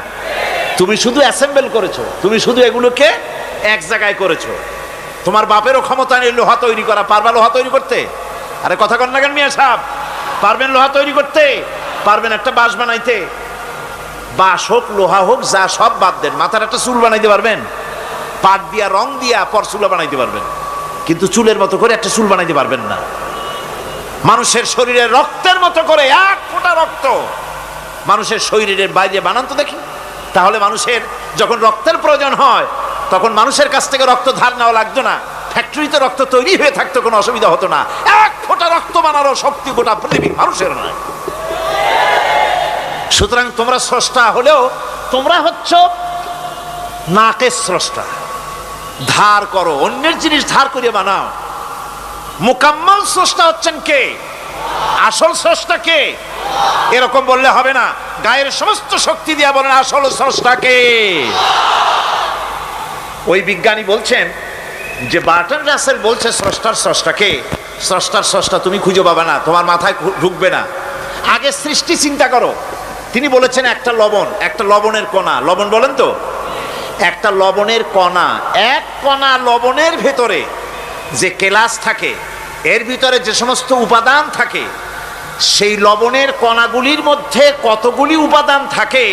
তুমি শুধু অ্যাসেম্বল করেছো, তুমি শুধু এগুলোকে এক জায়গায় করেছো। তোমার বাপেরও ক্ষমতা নেই লোহা তৈরি করা। পারবা লোহা তৈরি করতে? আরে কথা কন না কেন মিয়া সাহেব? পারবেন লোহা তৈরি করতে? পারবেন একটা বাঁশ বানাইতে? বাঁশ হোক, লোহা হোক, যা সব বাদ দেন, মাথার একটা চুল বানাইতে পারবেন? পাট দিয়া, রং দিয়া পরচুলা বানাইতে পারবেন, কিন্তু চুলের মতো করে একটা চুল বানাইতে পারবেন না। মানুষের শরীরে রক্তের মতো করে 1 ফোঁটা রক্ত মানুষের শরীরের বাইরে বানান তো দেখি। তাহলে মানুষের যখন রক্তের প্রয়োজন হয়, তখন মানুষের কাছ থেকে রক্ত ধার নেওয়া লাগতো না, ফ্যাক্টরিতে রক্ত তৈরি হয়ে থাকতো, কোনো অসুবিধা হতো না। 1 ফোঁটা রক্ত বানানোর শক্তি গোটা পৃথিবী মানুষের নয়। সুতরাং তোমরা স্রষ্টা হলেও তোমরা হচ্ছ নাকের স্রষ্টা। ধার করো, অন্যের জিনিস ধার করে বানাও। মুকাম্মাল স্রষ্টা হচ্ছেন কে? আসল স্রষ্টা কে? এরকম বললে হবে না, গায়ের সমস্ত শক্তি দিয়ে বলেন আসল স্রষ্টা কে। ওই বিজ্ঞানী বলছেন যে বার্টন রাসেল বলছে স্রষ্টার স্রষ্টা কে। স্রষ্টার স্রষ্টা তুমি খুঁজে পাবে না, তোমার মাথায় ঢুকবে না। আগে সৃষ্টি চিন্তা করো। তিনি বলেছেন একটা লবণ, একটা লবণের কণা, লবণ বলেন তো, একটা লবণের কণা, 1 কণা লবণের ভেতরে যে কেলাস থাকে, এর ভিতরে যে সমস্ত উপাদান থাকে, সেই লবণের কণাগুলির মধ্যে কতগুলি উপাদান থাকে,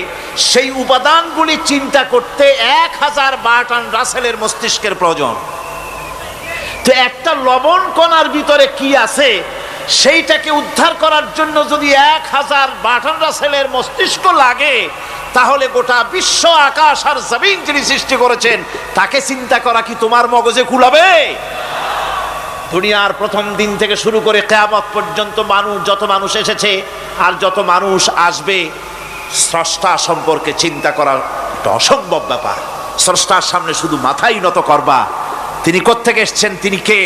সেই উপাদানগুলি চিন্তা করতে 1000 বার্টন রাসেলের মস্তিষ্কের প্রয়োজন। তো একটা লবণ কণার ভিতরে কি আছে সেইটাকে উদ্ধার করার জন্য যদি 1000 বার্টন রাসেলের মস্তিষ্ক লাগে, তাহলে গোটা বিশ্ব, আকাশ আর জমিন যিনি সৃষ্টি করেছেন তাকে চিন্তা করা কি তোমার মগজে কুলাবে? দুনিয়ার প্রথম দিন থেকে শুরু করে কিয়ামত পর্যন্ত মানুষ, যত মানুষ এসেছে আর যত মানুষ আসবে, স্রষ্টা সম্পর্কে চিন্তা করার একটা অসম্ভব ব্যাপার। স্রষ্টার সামনে শুধু মাথাই নত করবা। তিনি কোত্থেকে এসেছেন, তিনি কে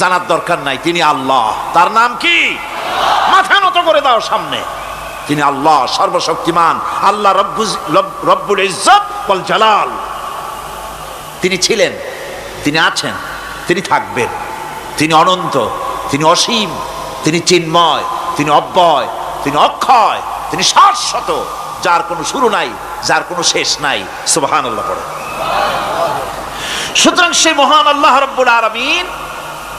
জানার দরকার নাই, তিনি আল্লাহ। তার নাম কি? মাথা নত করে দাও সামনে। তিনি আল্লাহ, সর্বশক্তিমান আল্লাহ, রব্বুল ইজ্জত ওয়াল জালাল। তিনি ছিলেন, তিনি আছেন, তিনি থাকবেন। তিনি অনন্ত, তিনি অসীম, তিনি চিন্ময়, তিনি অব্যয়, তিনি অক্ষয়, তিনি শাশ্বত, যার কোনো শুরু নাই, যার কোনো শেষ নাই। সুবহানাল্লাহ পড়ে। সুতরাং সেই মহান আল্লাহ রাব্বুল আলামিন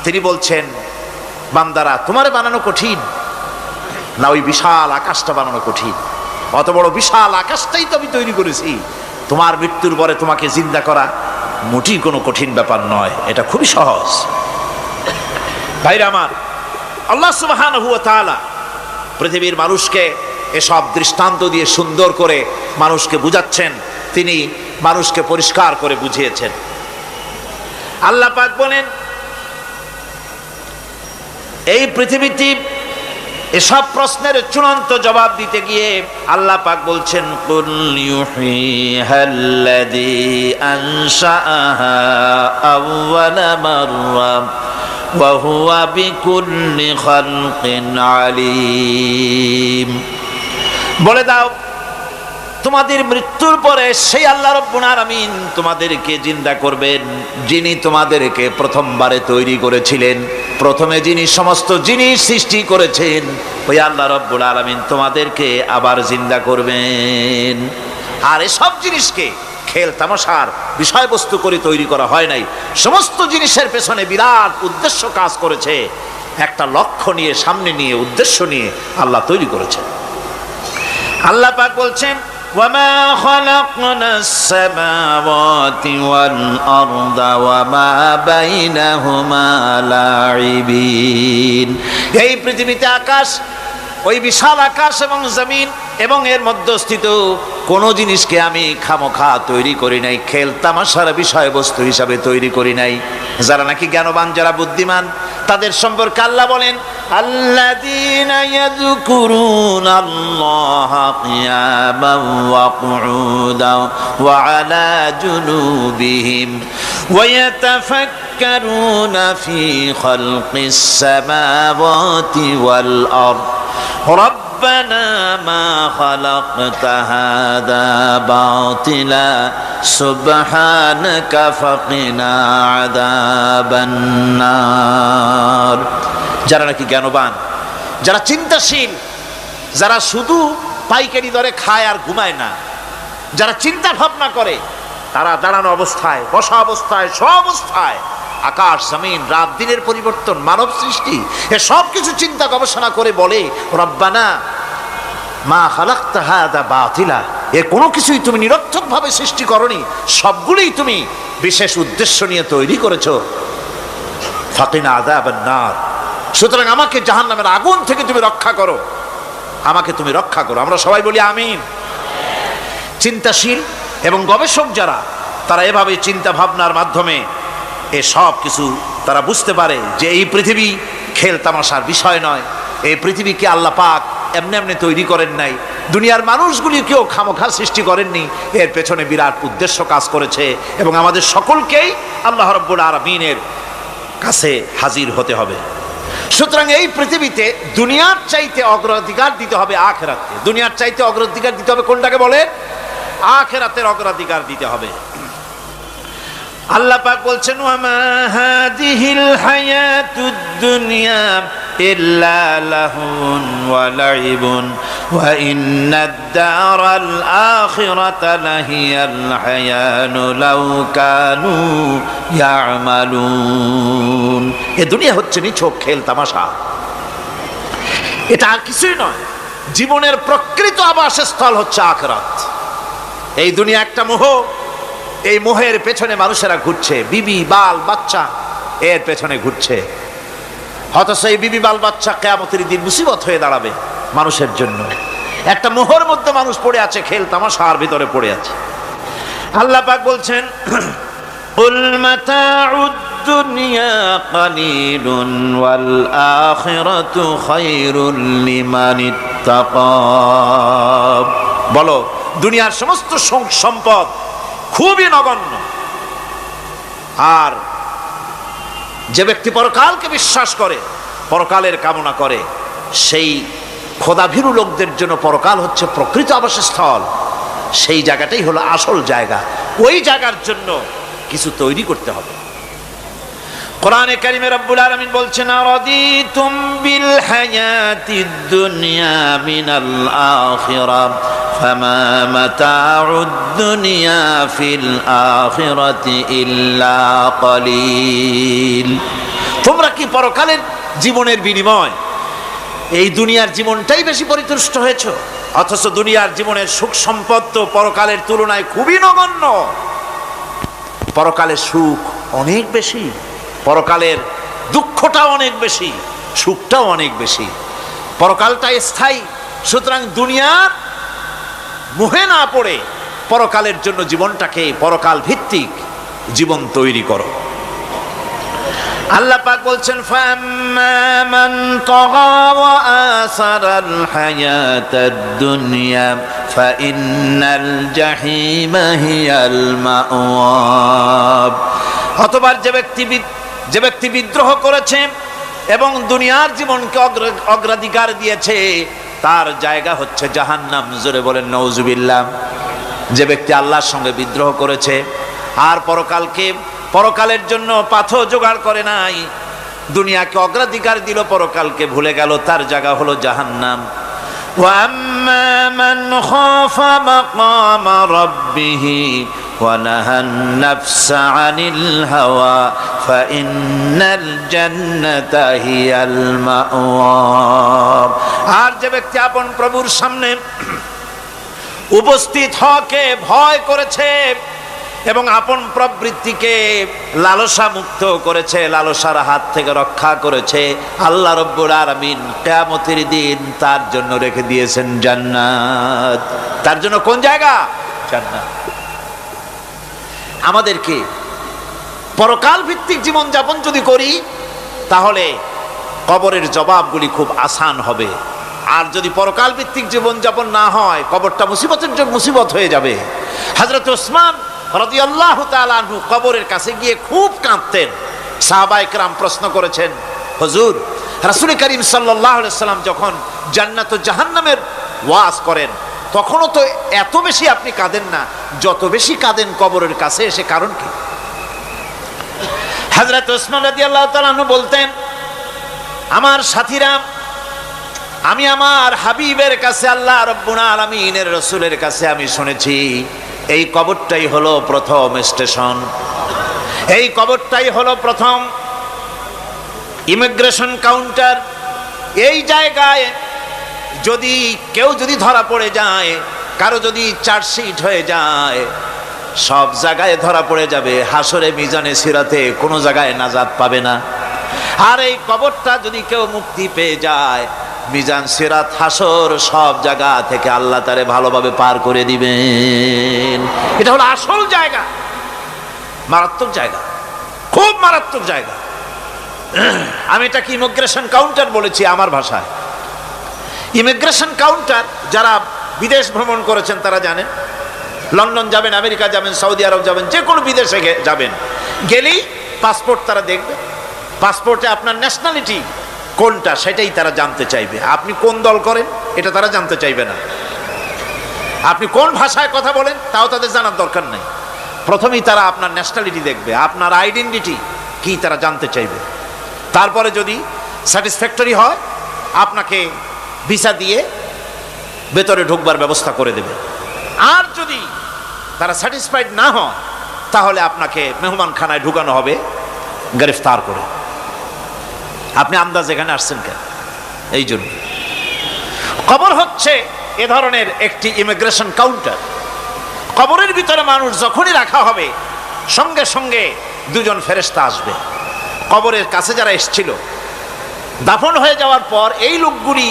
তিনি বলছেন, বান্দারা তোমারে বানানো কঠিন না ওই বিশাল আকাশটা বানানো কঠিন? অত বড় বিশাল আকাশটাই তো আমি তৈরি করেছি, তোমার মৃত্যুর পরে তোমাকে জিন্দা করা মোটেই কোনো কঠিন ব্যাপার নয়, এটা খুবই সহজ। ভাইরা আমার, আল্লাহ সুবহানাহু ওয়া তাআলা পৃথিবীর মানুষকে এসব দৃষ্টান্ত দিয়ে সুন্দর করে মানুষকে বুঝাচ্ছেন, তিনি মানুষকে পরিষ্কার করে বুঝিয়েছেন। আল্লাহ পাক বলেন, এই পৃথিবীতে এসব প্রশ্নের চূড়ান্ত জবাব দিতে গিয়ে আল্লাহ পাক বলছেন, কুল ইউহিহাল্লাযী আনশাআহা আউওয়ালা মাররা ওয়া হুয়া বিকুল্লি খালকিন আলীম। বলে দাও, তোমাদের মৃত্যুর পরে সেই আল্লাহ রাব্বুল আলামিন তোমাদেরকে জিন্দা করবেন, যিনি তোমাদেরকে প্রথমবারে তৈরি করেছিলেন, প্রথমে যিনি সমস্ত জিনিস সৃষ্টি করেছেন, ওই আল্লাহ রাব্বুল আলামিন তোমাদেরকে আবার জিন্দা করবেন। আর এসব জিনিসকে খেল তামাশার বিষয়বস্তু করে তৈরি করা হয় নাই, সমস্ত জিনিসের পেছনে বিরাট উদ্দেশ্য কাজ করেছে, একটা লক্ষ্য নিয়ে, সামনে নিয়ে, উদ্দেশ্য নিয়ে আল্লাহ তৈরি করেছেন। আল্লাহ পাক বলছেন, ওয়ামা খালাকনাস সামাওয়াতি ওয়াল আরদা ওয়ামা বাইনাহুমা লাইবিন। এই পৃথিবীতে আকাশ, ওই বিশাল আকাশ এবং জমিন এবং এর মধ্যস্থিত কোন জিনিসকে আমি খামোখা তৈরি করি নাই, খেল তামাশার বিষয়বস্তু হিসাবে তৈরি করি নাই। যারা নাকি জ্ঞানবান, যারা বুদ্ধিমান, তাদের সম্পর্কে আল্লাহ বলেন, আল্লাযীনা ইয়াযকুরুনাল্লাহা কিয়ামান ওয়া কুউদান ওয়া আলা জুনুবিহিম ওয়া ইয়াতাফাক্কারুনা ফি খালকিস সামাওয়াতি ওয়াল আরদ ربنا ما خلقت هذا باطلا سبحانك فقنا عذاب النار। যারা নাকি জ্ঞানবান, যারা চিন্তাশীল, যারা শুধু পাইকারি দরে খায় আর ঘুমায় না, যারা চিন্তা ভাবনা করে, তারা দাঁড়ানো অবস্থায়, বসা অবস্থায়, সব অবস্থায়, আকাশ জমিন, রাত দিনের পরিবর্তন, মানব সৃষ্টি, এ সব কিছু চিন্তা গবেষণা করে বলে, রব্বানা মা খালাকতা হাযা বাতিলা, এর কোনো কিছুই তুমি নিরর্থক ভাবে সৃষ্টি করনি, সবগুলোই তুমি বিশেষ উদ্দেশ্য নিয়ে তৈরি করেছো। ফাকিনা আযাবান নার, সুতরাং আমাকে জাহান্নামের আগুন থেকে তুমি রক্ষা করো, আমাকে তুমি রক্ষা করো। আমরা সবাই বলি আমিন। চিন্তাশীল এবং গবেষক যারা, তারা এভাবে চিন্তা ভাবনার মাধ্যমে এ সব কিছু তারা বুঝতে পারে যে এই পৃথিবী খেল তামাশার বিষয় নয়, এই পৃথিবীকে আল্লাহ পাক এমনি এমনি তৈরি করেন নাই, দুনিয়ার মানুষগুলিকেও খামোখা সৃষ্টি করেননি, এর পেছনে বিরাট উদ্দেশ্য কাজ করেছে এবং আমাদের সকলকেই আল্লাহ রাব্বুল আলামিনের কাছে হাজির হতে হবে। সুতরাং এই পৃথিবীতে দুনিয়ার চাইতে অগ্রাধিকার দিতে হবে আখিরাতকে। দুনিয়ার চাইতে অগ্রাধিকার দিতে হবে কোনটাকে বলে? আখিরাতের অগ্রাধিকার দিতে হবে। আল্লাহ পাক বলছেন, ওয়ামা হাযিহিল হায়াতুদ দুনিয়া ইল্লা লাহুন ওয়া লাইবুন ওয়া ইন্নাদ দারাল আখিরাতা লাহিয়াল হায়ানু লাউ কানু ইয়ামালুন। এই দুনিয়া হচ্ছে নিছক খেল তামাশা, এটা আর কিছুই নয়। জীবনের প্রকৃত আবাসস্থল হচ্ছে আখিরাত। এই দুনিয়া একটা মোহ, এই মোহের পেছনে মানুষেরা ঘুরছে, বিবি বাল বাচ্চা এর পেছনে ঘুরছে, অথচ এই বিবি বাল বাচ্চা কিয়ামতের দিন মুসিবত হয়ে দাঁড়াবে মানুষের জন্য। একটা মোহর মধ্যে মানুষ পড়ে আছে, খেল তামাশার ভিতরে পড়ে আছে। আল্লাহ পাক বলছেন, কুল মাতাউদ দুনিয়া কালিলুন ওয়াল আখিরাতু খায়রুল লিমানিত্তাকা। বলো, দুনিয়ার সমস্ত সম্পদ খুবই নগণ্য, আর যে ব্যক্তি পরকালকে বিশ্বাস করে, পরকালের কামনা করে, সেই খোদাভীরু লোকদের জন্য পরকাল হচ্ছে প্রকৃত আবাসস্থল। সেই জায়গাটাই হলো আসল জায়গা। ওই জায়গার জন্য কিছু তৈরি করতে হবে। কোরআনে কারিমে রব্বুল আলামিন বলছেন, আরাদিতুম বিল হায়াতিদ দুনিয়া মিনাল আখিরাহ ফামা মাতাউদ দুনিয়া ফিল আখিরাতি ইল্লা কলিল। তোমরা কি পরকালের জীবনের বিনিময় এই দুনিয়ার জীবনটাই বেশি পরিতুষ্ট হয়েছ? অথচ দুনিয়ার জীবনের সুখ সম্পদ তো পরকালের তুলনায় খুবই নগণ্য। পরকালের সুখ অনেক বেশি, পরকালের দুঃখটা অনেক বেশি, সুখটাও অনেক বেশি। পরকালটা স্থায়ী, সুতরাং দুনিয়ার মোহে না পড়ে পরকালের জন্য জীবনটাকে পরকাল ভিত্তিক জীবন তৈরি করো। আল্লাহ পাক বলছেন, ফাম্মা মান তাগা ওয়া আসারাল হায়াতাদ দুনিয়া ফাইন্নাল জাহিমা হিয়াল মাওয়াব। অতঃপর যে ব্যক্তি বিদ্রোহ করেছে এবং দুনিয়ার জীবনকে অগ্রাধিকার দিয়েছে, তার জায়গা হচ্ছে জাহান্নাম। জোরে বলেন নাউজুবিল্লাহ। যে ব্যক্তি আল্লাহর সঙ্গে বিদ্রোহ করেছে আর পরকালের জন্য পাথর জোগাড় করে নাই, দুনিয়াকে অগ্রাধিকার দিল, পরকালকে ভুলে গেল, তার জায়গা হলো জাহান্নাম। ওয়া আম্মা মান খাফা মাকামা রাব্বিহি ওয়া নাহান নাফসা আনিল হাওয়া ফাইন্নাল জান্নাতা হিয়াল মাওয়া। আর যে ব্যক্তি আপন প্রভুর সামনে উপস্থিত হওয়াকে ভয় করেছে এবং আপন প্রবৃত্তিকে লালসা মুক্ত করেছে, লালসার হাত থেকে রক্ষা করেছে, আল্লাহ রব্বুল আলামিন কিয়ামতের দিন তার জন্য রেখে দিয়েছেন জান্নাত। তার জন্য কোন জায়গা? জান্নাত। আমাদেরকে পরকাল ভিত্তিক জীবন যাপন যদি করি তাহলে কবরের জবাবগুলি খুব আসান হবে। আর যদি পরকাল ভিত্তিক জীবন যাপন না হয়, কবরটা মুসিবত হয়ে যাবে। হযরত ওসমান রাদিয়াল্লাহু তাআলা আনহু কবরের কাছে গিয়ে খুব কাঁদতেন। সাহাবায়ে কেরাম প্রশ্ন করেছেন, হুজুর, রাসূল করিম সাল্লাল্লাহু আলাইহি সাল্লাম যখন জান্নাত ও জাহান্নামের ওয়াজ করেন তখনও তো এত বেশি আপনি কাঁদেন না, যত বেশি কাঁদেন কবরের কাছে এসে, কারণ কি? হযরত ওসমান রাদিয়াল্লাহু তাআলা আনহু বলতেন, আমার সাথীরা, আমি আমার হাবিবের কাছে, আল্লাহ রাব্বুল আলামিনের রাসূলের কাছে আমি শুনেছি এই কবরটাই হলো প্রথম স্টেশন, এই কবরটাই হলো প্রথম ইমিগ্রেশন কাউন্টার। এই জায়গায় কেউ যদি ধরা পড়ে যায়, কারো যদি চার্জশিট হয়ে যায়, সব জায়গায় ধরা পড়ে যাবে, হাসরে মিজানে সিরাতে কোনো জায়গায় নাজাত পাবে না। আর এই কবরটা যদি কেউ মুক্তি পেয়ে যায়, মিজান সিরাত হাসর সব জায়গা থেকে আল্লাহ তারে ভালোভাবে পার করে দিবেন। এটা হলো আসল জায়গা, মারাত্মক জায়গা, খুব মারাত্মক জায়গা। আমি এটাকে ইমিগ্রেশন কাউন্টার বলেছি আমার ভাষায়। ইমিগ্রেশন কাউন্টার, যারা বিদেশ ভ্রমণ করেছেন তারা জানেন। লন্ডন যাবেন, আমেরিকা যাবেন, সৌদি আরব যাবেন, যে কোনো বিদেশে যাবেন, গেলেই পাসপোর্ট তারা দেখবে। পাসপোর্টে আপনার ন্যাশনালিটি কোনটা সেটাই তারা জানতে চাইবে। আপনি কোন দল করেন এটা তারা জানতে চাইবে না। আপনি কোন ভাষায় কথা বলেন তাও তাদের জানার দরকার নেই। প্রথমেই তারা আপনার ন্যাশনালিটি দেখবে, আপনার আইডেন্টিটি কি তারা জানতে চাইবে। তারপরে যদি স্যাটিসফ্যাক্টরি হয়, আপনাকে ভিসা দিয়ে ভেতরে ঢুকবার ব্যবস্থা করে দেবে। আর যদি তারা স্যাটিসফাইড না হয়, তাহলে আপনাকে মেহমানখানায় ঢুকানো হবে গ্রেফতার করে। আপনি আন্দাজ এখানে আসছেন কেন? এই জন্য কবর হচ্ছে এ ধরনের একটি ইমিগ্রেশন কাউন্টার। কবরের ভিতরে মানুষ যখনই রাখা হবে, সঙ্গে সঙ্গে দুজন ফেরেশতা আসবে। কবরের কাছে যারা এসেছিল, দাফন হয়ে যাওয়ার পর এই লোকগুলি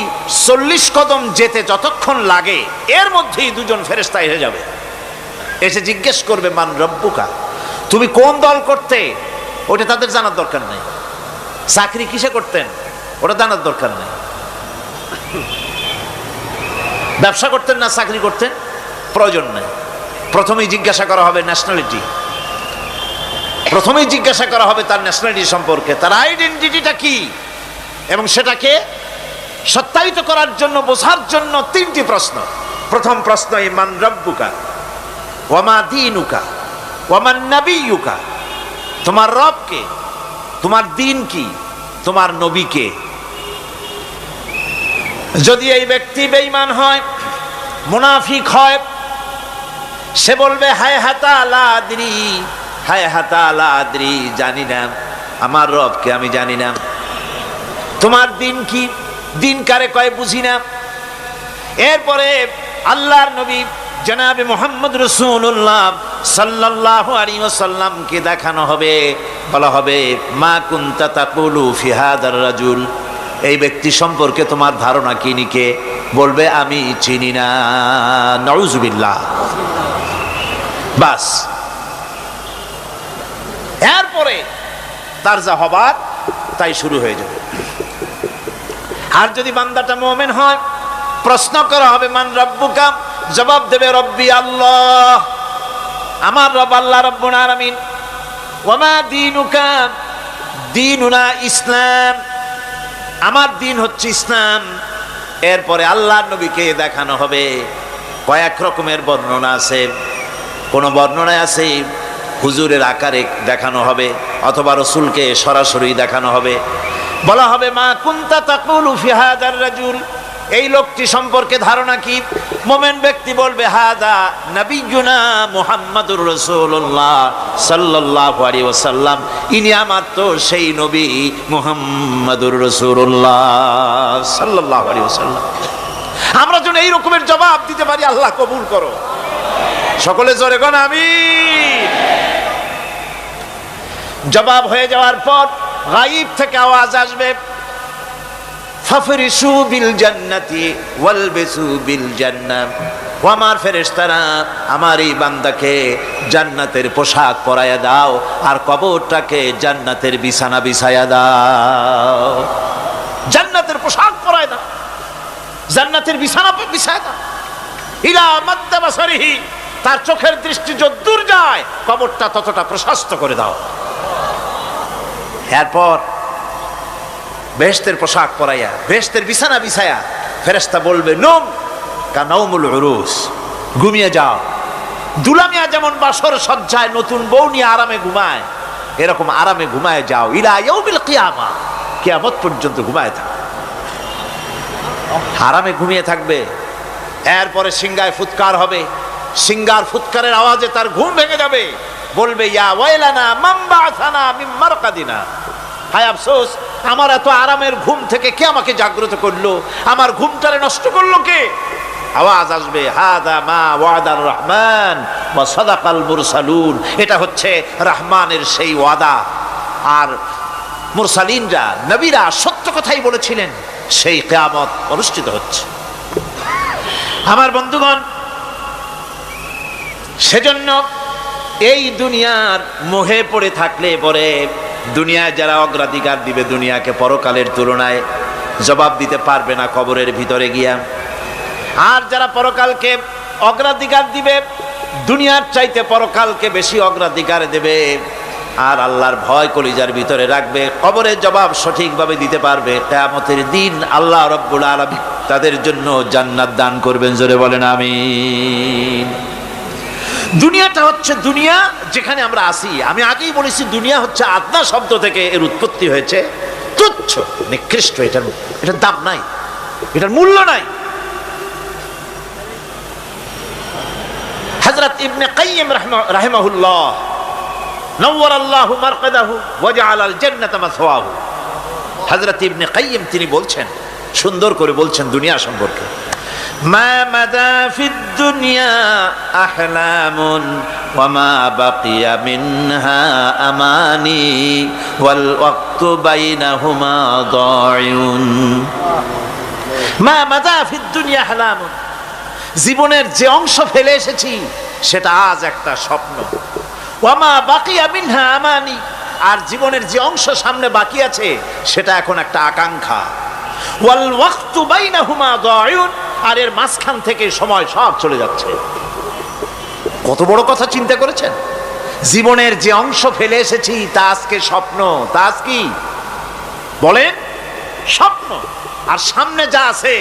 40 কদম যেতে যতক্ষণ লাগে, এর মধ্যেই দুজন ফেরেশতা এসে যাবে। এসে জিজ্ঞেস করবে, মান রব্বুকা, তুমি কোন দল করতে? ওটা তাদের জানার দরকার নেই। চাকরি কিসে করতেন ওটা জানার দরকার নেই। ব্যবসা করতেন না চাকরি করতেন প্রয়োজন নেই। প্রথমেই জিজ্ঞাসা করা হবে ন্যাশনালিটি, প্রথমেই জিজ্ঞাসা করা হবে তার ন্যাশনালিটি সম্পর্কে, তার আইডেন্টিটিটা কি, এবং সেটাকে সত্যায়িত করার জন্য, বোঝার জন্য 3টি প্রশ্ন। প্রথম প্রশ্ন, মান রব্বুকা ওয়া মা দীনুকা ওয়া মান নাবিয়্যুকা, তোমার রব কে, তোমার দিন কি, তোমার নবীকে। যদি এই ব্যক্তি বেঈমান হয়, মুনাফিক হয়, সে বলবে হায় হাতা লা আদরি, হায় হাতা লা আদরি, জানি না আমার রবকে আমি জানি না। তোমার দিন কি, দিন কারে কয় বুঝি না। এরপরে আল্লাহর নবী জনাবে মুহাম্মদ রাসূলুল্লাহ সাল্লাল্লাহু আলাইহি ওয়াসাল্লামকে দেখানো হবে, বলা হবে মা কুনতা তাকুলু ফি হাদার রাজুল, এই ব্যক্তি সম্পর্কে তোমার ধারণা কি নিকে? বলবে আমি চিনি না। নাউযুবিল্লাহ। বাস, এরপরে তার যা হবার তাই শুরু হয়ে যাবে। আর যদি বান্দাটা মুমিন হয়, প্রশ্ন করা হবে মান রাব্বুকা, জবাব দেবে রব্বি আল্লাহ, আমার রব আল্লাহ রাব্বুল আলামিন। ওয়া মা দীনুকা, দীনুনা ইসলাম, আমার দিন হচ্ছে ইসলাম। এরপরে আল্লাহর নবীকে দেখানো হবে। কয়েক রকমের বর্ণনা আছে, কোন বর্ণনায় আছে হুজুরের আকারে দেখানো হবে, অথবা রসুলকে সরাসরি দেখানো হবে। বলা হবে মা কুনতা তাকুলু ফি হাদার রাজুল, এই লোকটি সম্পর্কে ধারণা কি? মুমিন ব্যক্তি বলবে হাদা নবিয়ুনা মুহাম্মাদুর রাসূলুল্লাহ সাল্লাল্লাহু আলাইহি ওয়াসাল্লাম, ইনি আমার তো সেই নবী মুহাম্মাদুর রাসূলুল্লাহ সাল্লাল্লাহু আলাইহি ওয়াসাল্লাম। আমরা যেন এই রকমের জবাব দিতে পারি, আল্লাহ কবুল করো। সকলে জোরে গণ আমিন। জবাব হয়ে যাওয়ার পর গায়ব থেকে আওয়াজ আসবে ফাফরিসু বিল জান্নাতি ওয়ালবিসু বিল জান্নাহ, ও আমার ফেরেশতারা আমার এই বান্দাকে জান্নাতের পোশাক পরায়া দাও আর কবরটাকে জান্নাতের বিছানা বিছায়া দাও। জান্নাতের পোশাক পরায়া দাও, জান্নাতের বিছানা বিছায়া দাও। ইলা মাদ্দা বাসারিহি, তার চোখের দৃষ্টি যতদূর যায় কবরটা ততটা প্রশস্ত করে দাও। এরপর বেহেশতের পোশাক পরাইয়া বেহেশতের বিছানা বিছায়া ফেরেশতা বলবে নম কানাউমুল উরুস, ঘুমিয়ে যাও। দুলামিয়া যেমন বাসর সজ্জায় নতুন বউ নিয়ে আরামে ঘুমায়, এরকম আরামে ঘুমায় যাও। ইলা ইয়াউমিল কিয়ামা, কিয়ামত পর্যন্ত ঘুমায় থাক, আরামে ঘুমিয়ে থাকবে। এরপরে সিংহায় ফুৎকার হবে, সিংহার ফুৎকারের আওয়াজে তার ঘুম ভেঙে যাবে। বলবে ইয়া ওয়াইলানা মান বাআসানা মিন মারকাদিনা, হায় আফসোস, আমার এত আরামের ঘুম থেকে কে আমাকে জাগ্রত করলো, আমার ঘুমটারে নষ্ট করলো কে? আওয়াজ আসবে হাদা মা ওয়াদার রহমান ওয়া সাদাকাল মুরসালুন, এটা হচ্ছে রহমানের সেই ওয়াদা, আর মুরসালিনরা নবীরা সত্য কথাই বলেছিলেন, সেই কিয়ামত অনুষ্ঠিত হচ্ছে। আমার বন্ধুগণ, সেজন্য এই দুনিয়ার মোহে পড়ে থাকলে পরে দুনিয়ায় যারা অগ্রাধিকার দিবে দুনিয়াকে পরকালের তুলনায়, জবাব দিতে পারবে না কবরের ভিতরে গিয়া। আর যারা পরকালকে অগ্রাধিকার দিবে, দুনিয়ার চাইতে পরকালকে বেশি অগ্রাধিকার দেবে, আর আল্লাহর ভয় কলিজার ভিতরে রাখবে, কবরের জবাব সঠিকভাবে দিতে পারবে, কিয়ামতের দিন আল্লাহ রাব্বুল আলামিন তাদের জন্য জান্নাত দান করবেন। জোরে বলেন আমিন। দুনিয়াটা হচ্ছে দুনিয়া যেখানে আমরা আসি। আমি আগেই বলেছি দুনিয়া হচ্ছে আদনা শব্দ থেকে এর উৎপত্তি হয়েছে, তুচ্ছ নিকৃষ্ট, এটার দাম নাই, এটার মূল্য নাই। হযরত ইবনে কাইয়িম রাহিমাহুল্লাহ নওয়ারাল্লাহু মারকাদাহু ওয়া জাআলাল জান্নাতা মাসওয়াহু, হযরত ইবনে কাইয়িম তিনি বলছেন, সুন্দর করে বলছেন দুনিয়া সম্পর্কে, মা মাদা ফিদ দুনিয়া আহলামুন ওয়া মা বাকিয়া মিনহা আমানি ওয়াল ওয়াক্তু বাইনাহুমা দায়ুন। মা মাদা ফিদ দুনিয়া আহলামুন, জীবনের যে অংশ ফেলে এসেছি সেটা আজ একটা স্বপ্ন। ওয়া মা বাকিয়া মিনহা আমানি, আর জীবনের যে অংশ সামনে বাকি আছে সেটা এখন একটা আকাঙ্ক্ষা। ওয়াল ওয়াক্তু বাইনাহুমা দায়ুন, আর এর মাঝখান থেকে সময় সব চলে যাচ্ছে। কত বড় কথা চিন্তা করেছেন? জীবনের যে অংশ ফেলে এসেছি তা আজকে স্বপ্ন, তা আজ কি বলেন? স্বপ্ন। আর সামনে যা আছে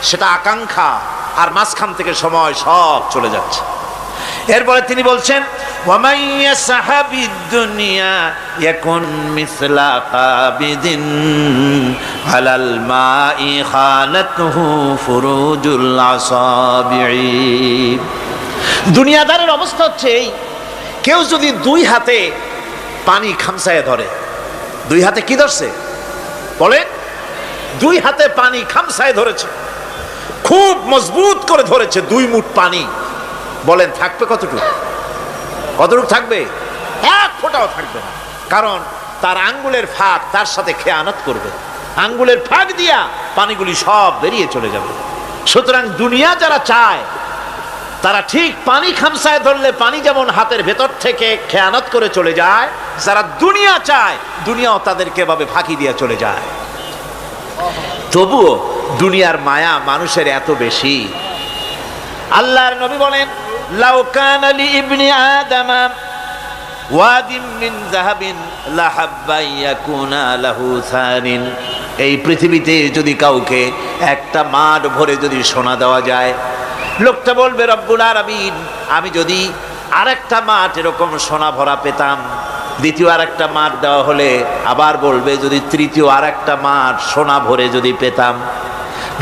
সেটা আকাঙ্ক্ষা, আর মাঝখান থেকে সময় সব চলে যাচ্ছে। এরপরে তিনি বলছেন ওয়ামান ইয়াসহাবিদ দুনিয়া ইয়াকুন মিসলা কাবিদিন আলাল মাই খানাতুহু ফুরুজুল আসাবিঈ। দুনিয়াদারের অবস্থা হচ্ছে এই, কেউ যদি দুই হাতে পানি খামসায় ধরে, দুই হাতে কি ধরছে বলে, দুই হাতে পানি খামসায় ধরেছে, খুব মজবুত করে ধরেছে, 2 মুঠ পানি, বলেন থাকবে কতটুকু? কতটুকু থাকবে? 1 ফোঁটাও থাকবে না, কারণ তার আঙ্গুলের ফাঁক তার সাথে খেয়ানত করবে, আঙ্গুলের ফাঁক দিয়া পানিগুলি সব বেরিয়ে চলে যাবে। সুতরাং দুনিয়া যারা চায় তারা ঠিক পানি খামসায় ধরলে পানি যেমন হাতের ভেতর থেকে খেয়ানত করে চলে যায়, যারা দুনিয়া চায় দুনিয়াও তাদেরকে এভাবে ফাঁকি দিয়ে চলে যায়। তবুও দুনিয়ার মায়া মানুষের এত বেশি। আল্লাহর নবী বলেন লাউ কানা লি ইবনি আদামা ওয়াদিন মিন যাহাবিন লাহাব্বা ইয়াকুনা লাহু সানিন। এই পৃথিবীতে যদি কাউকে একটা মাঠ ভরে যদি সোনা দেওয়া যায়, লোকটা বলবে রব্বুল আলামিন আমি যদি আরেকটা মাঠ এরকম সোনা ভরা পেতাম, দ্বিতীয় আরেকটা মাঠ দেওয়া হলে আবার বলবে যদি তৃতীয় আরেকটা মাঠ সোনা ভরে যদি পেতাম।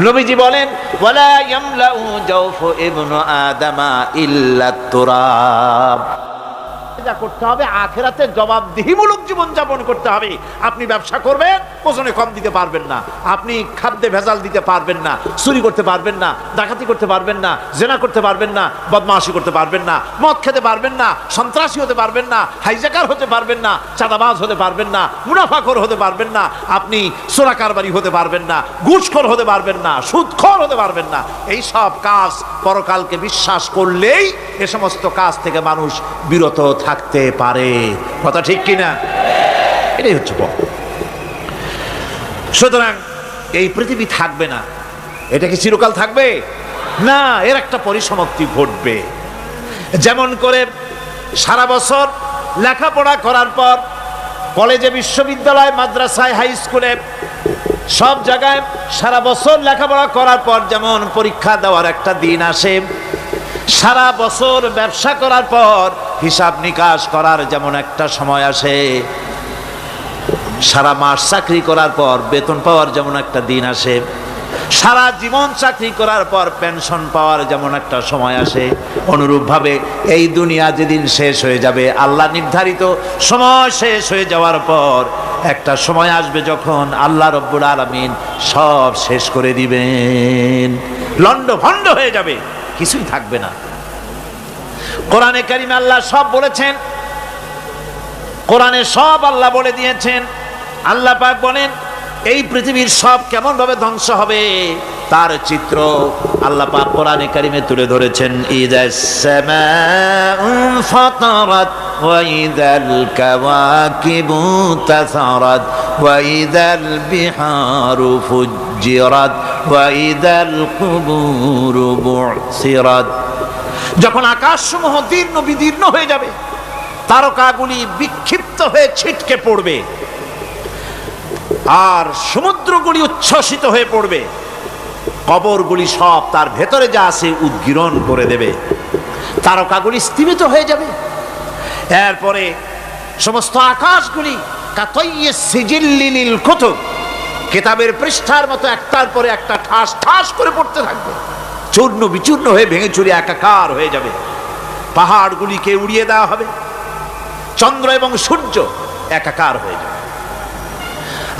নবীজি বলেন ওয়ালা ইয়ামলাউ জাওফু ইবনু আদামা ইল্লা তুরাব। যা করতে হবে আখিরাতে জবাবদিহিমূলক জীবন যাপন করতে হবে। আপনি ব্যবসা করবেন, ওজনে কম দিতে পারবেন না, আপনি খাদ্যে ভেজাল দিতে পারবেন না, চুরি করতে পারবেন না, ডাকাতি করতে পারবেন না, জেনা করতে পারবেন না, বদমাশি করতে পারবেন না, মদ খেতে পারবেন না, সন্ত্রাসী হতে পারবেন না, হাইজ্যাকার হতে পারবেন না, চাঁদাবাজ হতে পারবেন না, মুনাফাখোর হতে পারবেন না, আপনি চোরা কারবারি হতে পারবেন না, ঘুষখোর হতে পারবেন না, সুদখোর হতে পারবেন না। এই সব কাজ পরকালকে বিশ্বাস করলেই এ সমস্ত কাজ থেকে মানুষ বিরত থাকতে পারে। কথা ঠিক কিনা? এটাই হচ্ছে পথ। সুতরাং এই পৃথিবী থাকবে না, এটা কি চিরকাল থাকবে না, এর একটা পরিসমাপ্তি ঘটবে। যেমন করে সারা বছর লেখাপড়া করার পর কলেজে, বিশ্ববিদ্যালয়, মাদ্রাসায়, হাই স্কুলে সব জায়গায় সারা বছর লেখাপড়া করার পর যেমন পরীক্ষা দেওয়ার একটা দিন আসে, সারা বছর ব্যবসা করার পর হিসাব নিকাশ করার যেমন একটা সময় আসে, সারা মাস চাকরি করার পর বেতন পাওয়ার যেমন একটা দিন আসে, সারা জীবন চাকরি করার পর পেনশন পাওয়ার যেমন একটা সময় আসে, অনুরূপভাবে এই দুনিয়া যেদিন শেষ হয়ে যাবে, আল্লাহ নির্ধারিত সময় শেষ হয়ে যাওয়ার পর একটা সময় আসবে যখন আল্লাহ রব্বুল আলামিন সব শেষ করে দিবেন, লন্ডভন্ড হয়ে যাবে, কিছুই থাকবে না। কোরআনে কারিমে আল্লাহ সব বলেছেন, কোরআনে সব আল্লাহ বলে দিয়েছেন। আল্লাহ পাক বলেন এই পৃথিবীর সব কেমন ভাবে ধ্বংস হবে তার চিত্র আল্লাহ পাক কোরআনে কারিমে তুলে ধরেছেন। ইযাস সামাউ ফাতারাত ওয়া ইযাল কাওয়াকিবু তাসারাত ওয়া ইযাল বিহারু ফুজ্জিরাত ওয়া ইযাল কুবুরু বুসিরাত। যখন আকাশসমূহ দীর্ণ বিদীর্ণ হয়ে যাবে, তারকাগুলি বিক্ষিপ্ত হয়ে ছিটকে পড়বে, আর সমুদ্রগুলি উচ্ছ্বসিত হয়ে পড়বে, কবরগুলি সব তার ভেতরে যা আছে উদ্গীরণ করে দেবে, তারকাগুলি স্থিমিত হয়ে যাবে। এরপরে সমস্ত আকাশগুলি কাতাইয়িস সিজিল্লিল কুতুব, কিতাবের পৃষ্ঠার মতো একটার পরে একটা ঠাস ঠাস করে পড়তে থাকবে, চূর্ণ বিচূর্ণ হয়ে ভেঙে চুরে একাকার হয়ে যাবে। পাহাড়গুলিকে উড়িয়ে দেওয়া হবে, চন্দ্র এবং সূর্য একাকার হয়ে যাবে।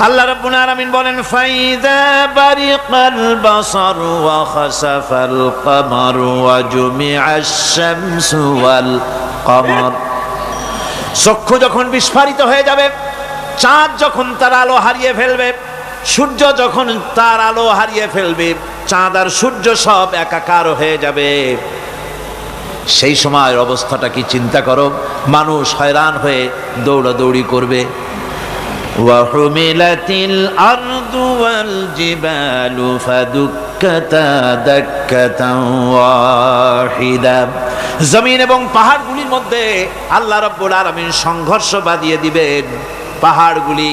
আল্লাহ রাব্বুল আলামিন বলেন ফাইদা বারিকাল বাসার ওয়া খাসাফাল কমার ওয়া জুমিআশ শামসু ওয়াল কমার। চক্ষু যখন বিস্ফারিত হয়ে যাবে, চাঁদ যখন তার আলো হারিয়ে ফেলবে, সূর্য যখন তার আলো হারিয়ে ফেলবে, চাঁদ আর সূর্য সব একাকার হয়ে যাবে, সেই সময়ের অবস্থাটা কি চিন্তা করো। মানুষ হয়রান হয়ে দৌড়াদৌড়ি করবে। ওয়াহুমিলাতিল আরদু ওয়াল জিবালু ফাদুক্কাতা দাক্কাতান ওয়াহিদা। জমিন এবং পাহাড়গুলির মধ্যে আল্লাহ রাব্বুল আলামিন সংঘর্ষ বাঁধিয়ে দিবেন, পাহাড়গুলি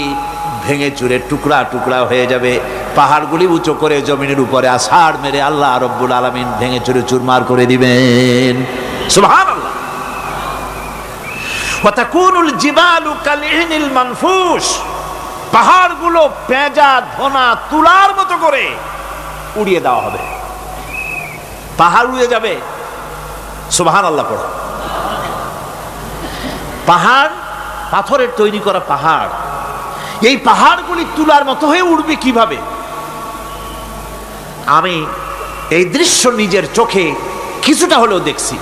ভেঙে চুরে টুকরা টুকরা হয়ে যাবে, পাহাড়গুলি উঁচু করে জমিনের উপরে আছাড় মেরে আল্লাহ রাব্বুল আলামিন ভেঙে চুরে চুরমার করে দিবেন। সুবহানাল্লাহ। ওয়াতাকুনুল জিবালু কালইহনিল মানফুস, পাহাড়গুলো পেঁজা ধোনা তুলার মতো করে উড়িয়ে দেওয়া হবে। পাহাড় উড়ে যাবে, সুবহানাল্লাহ পড়ো। পাহাড়, পাথরের তৈরি করা পাহাড়, এই পাহাড়গুলি তুলার মতো হয়ে উড়বে কিভাবে? আমি এই দৃশ্য নিজের চোখে কিছুটা হলেও দেখছি।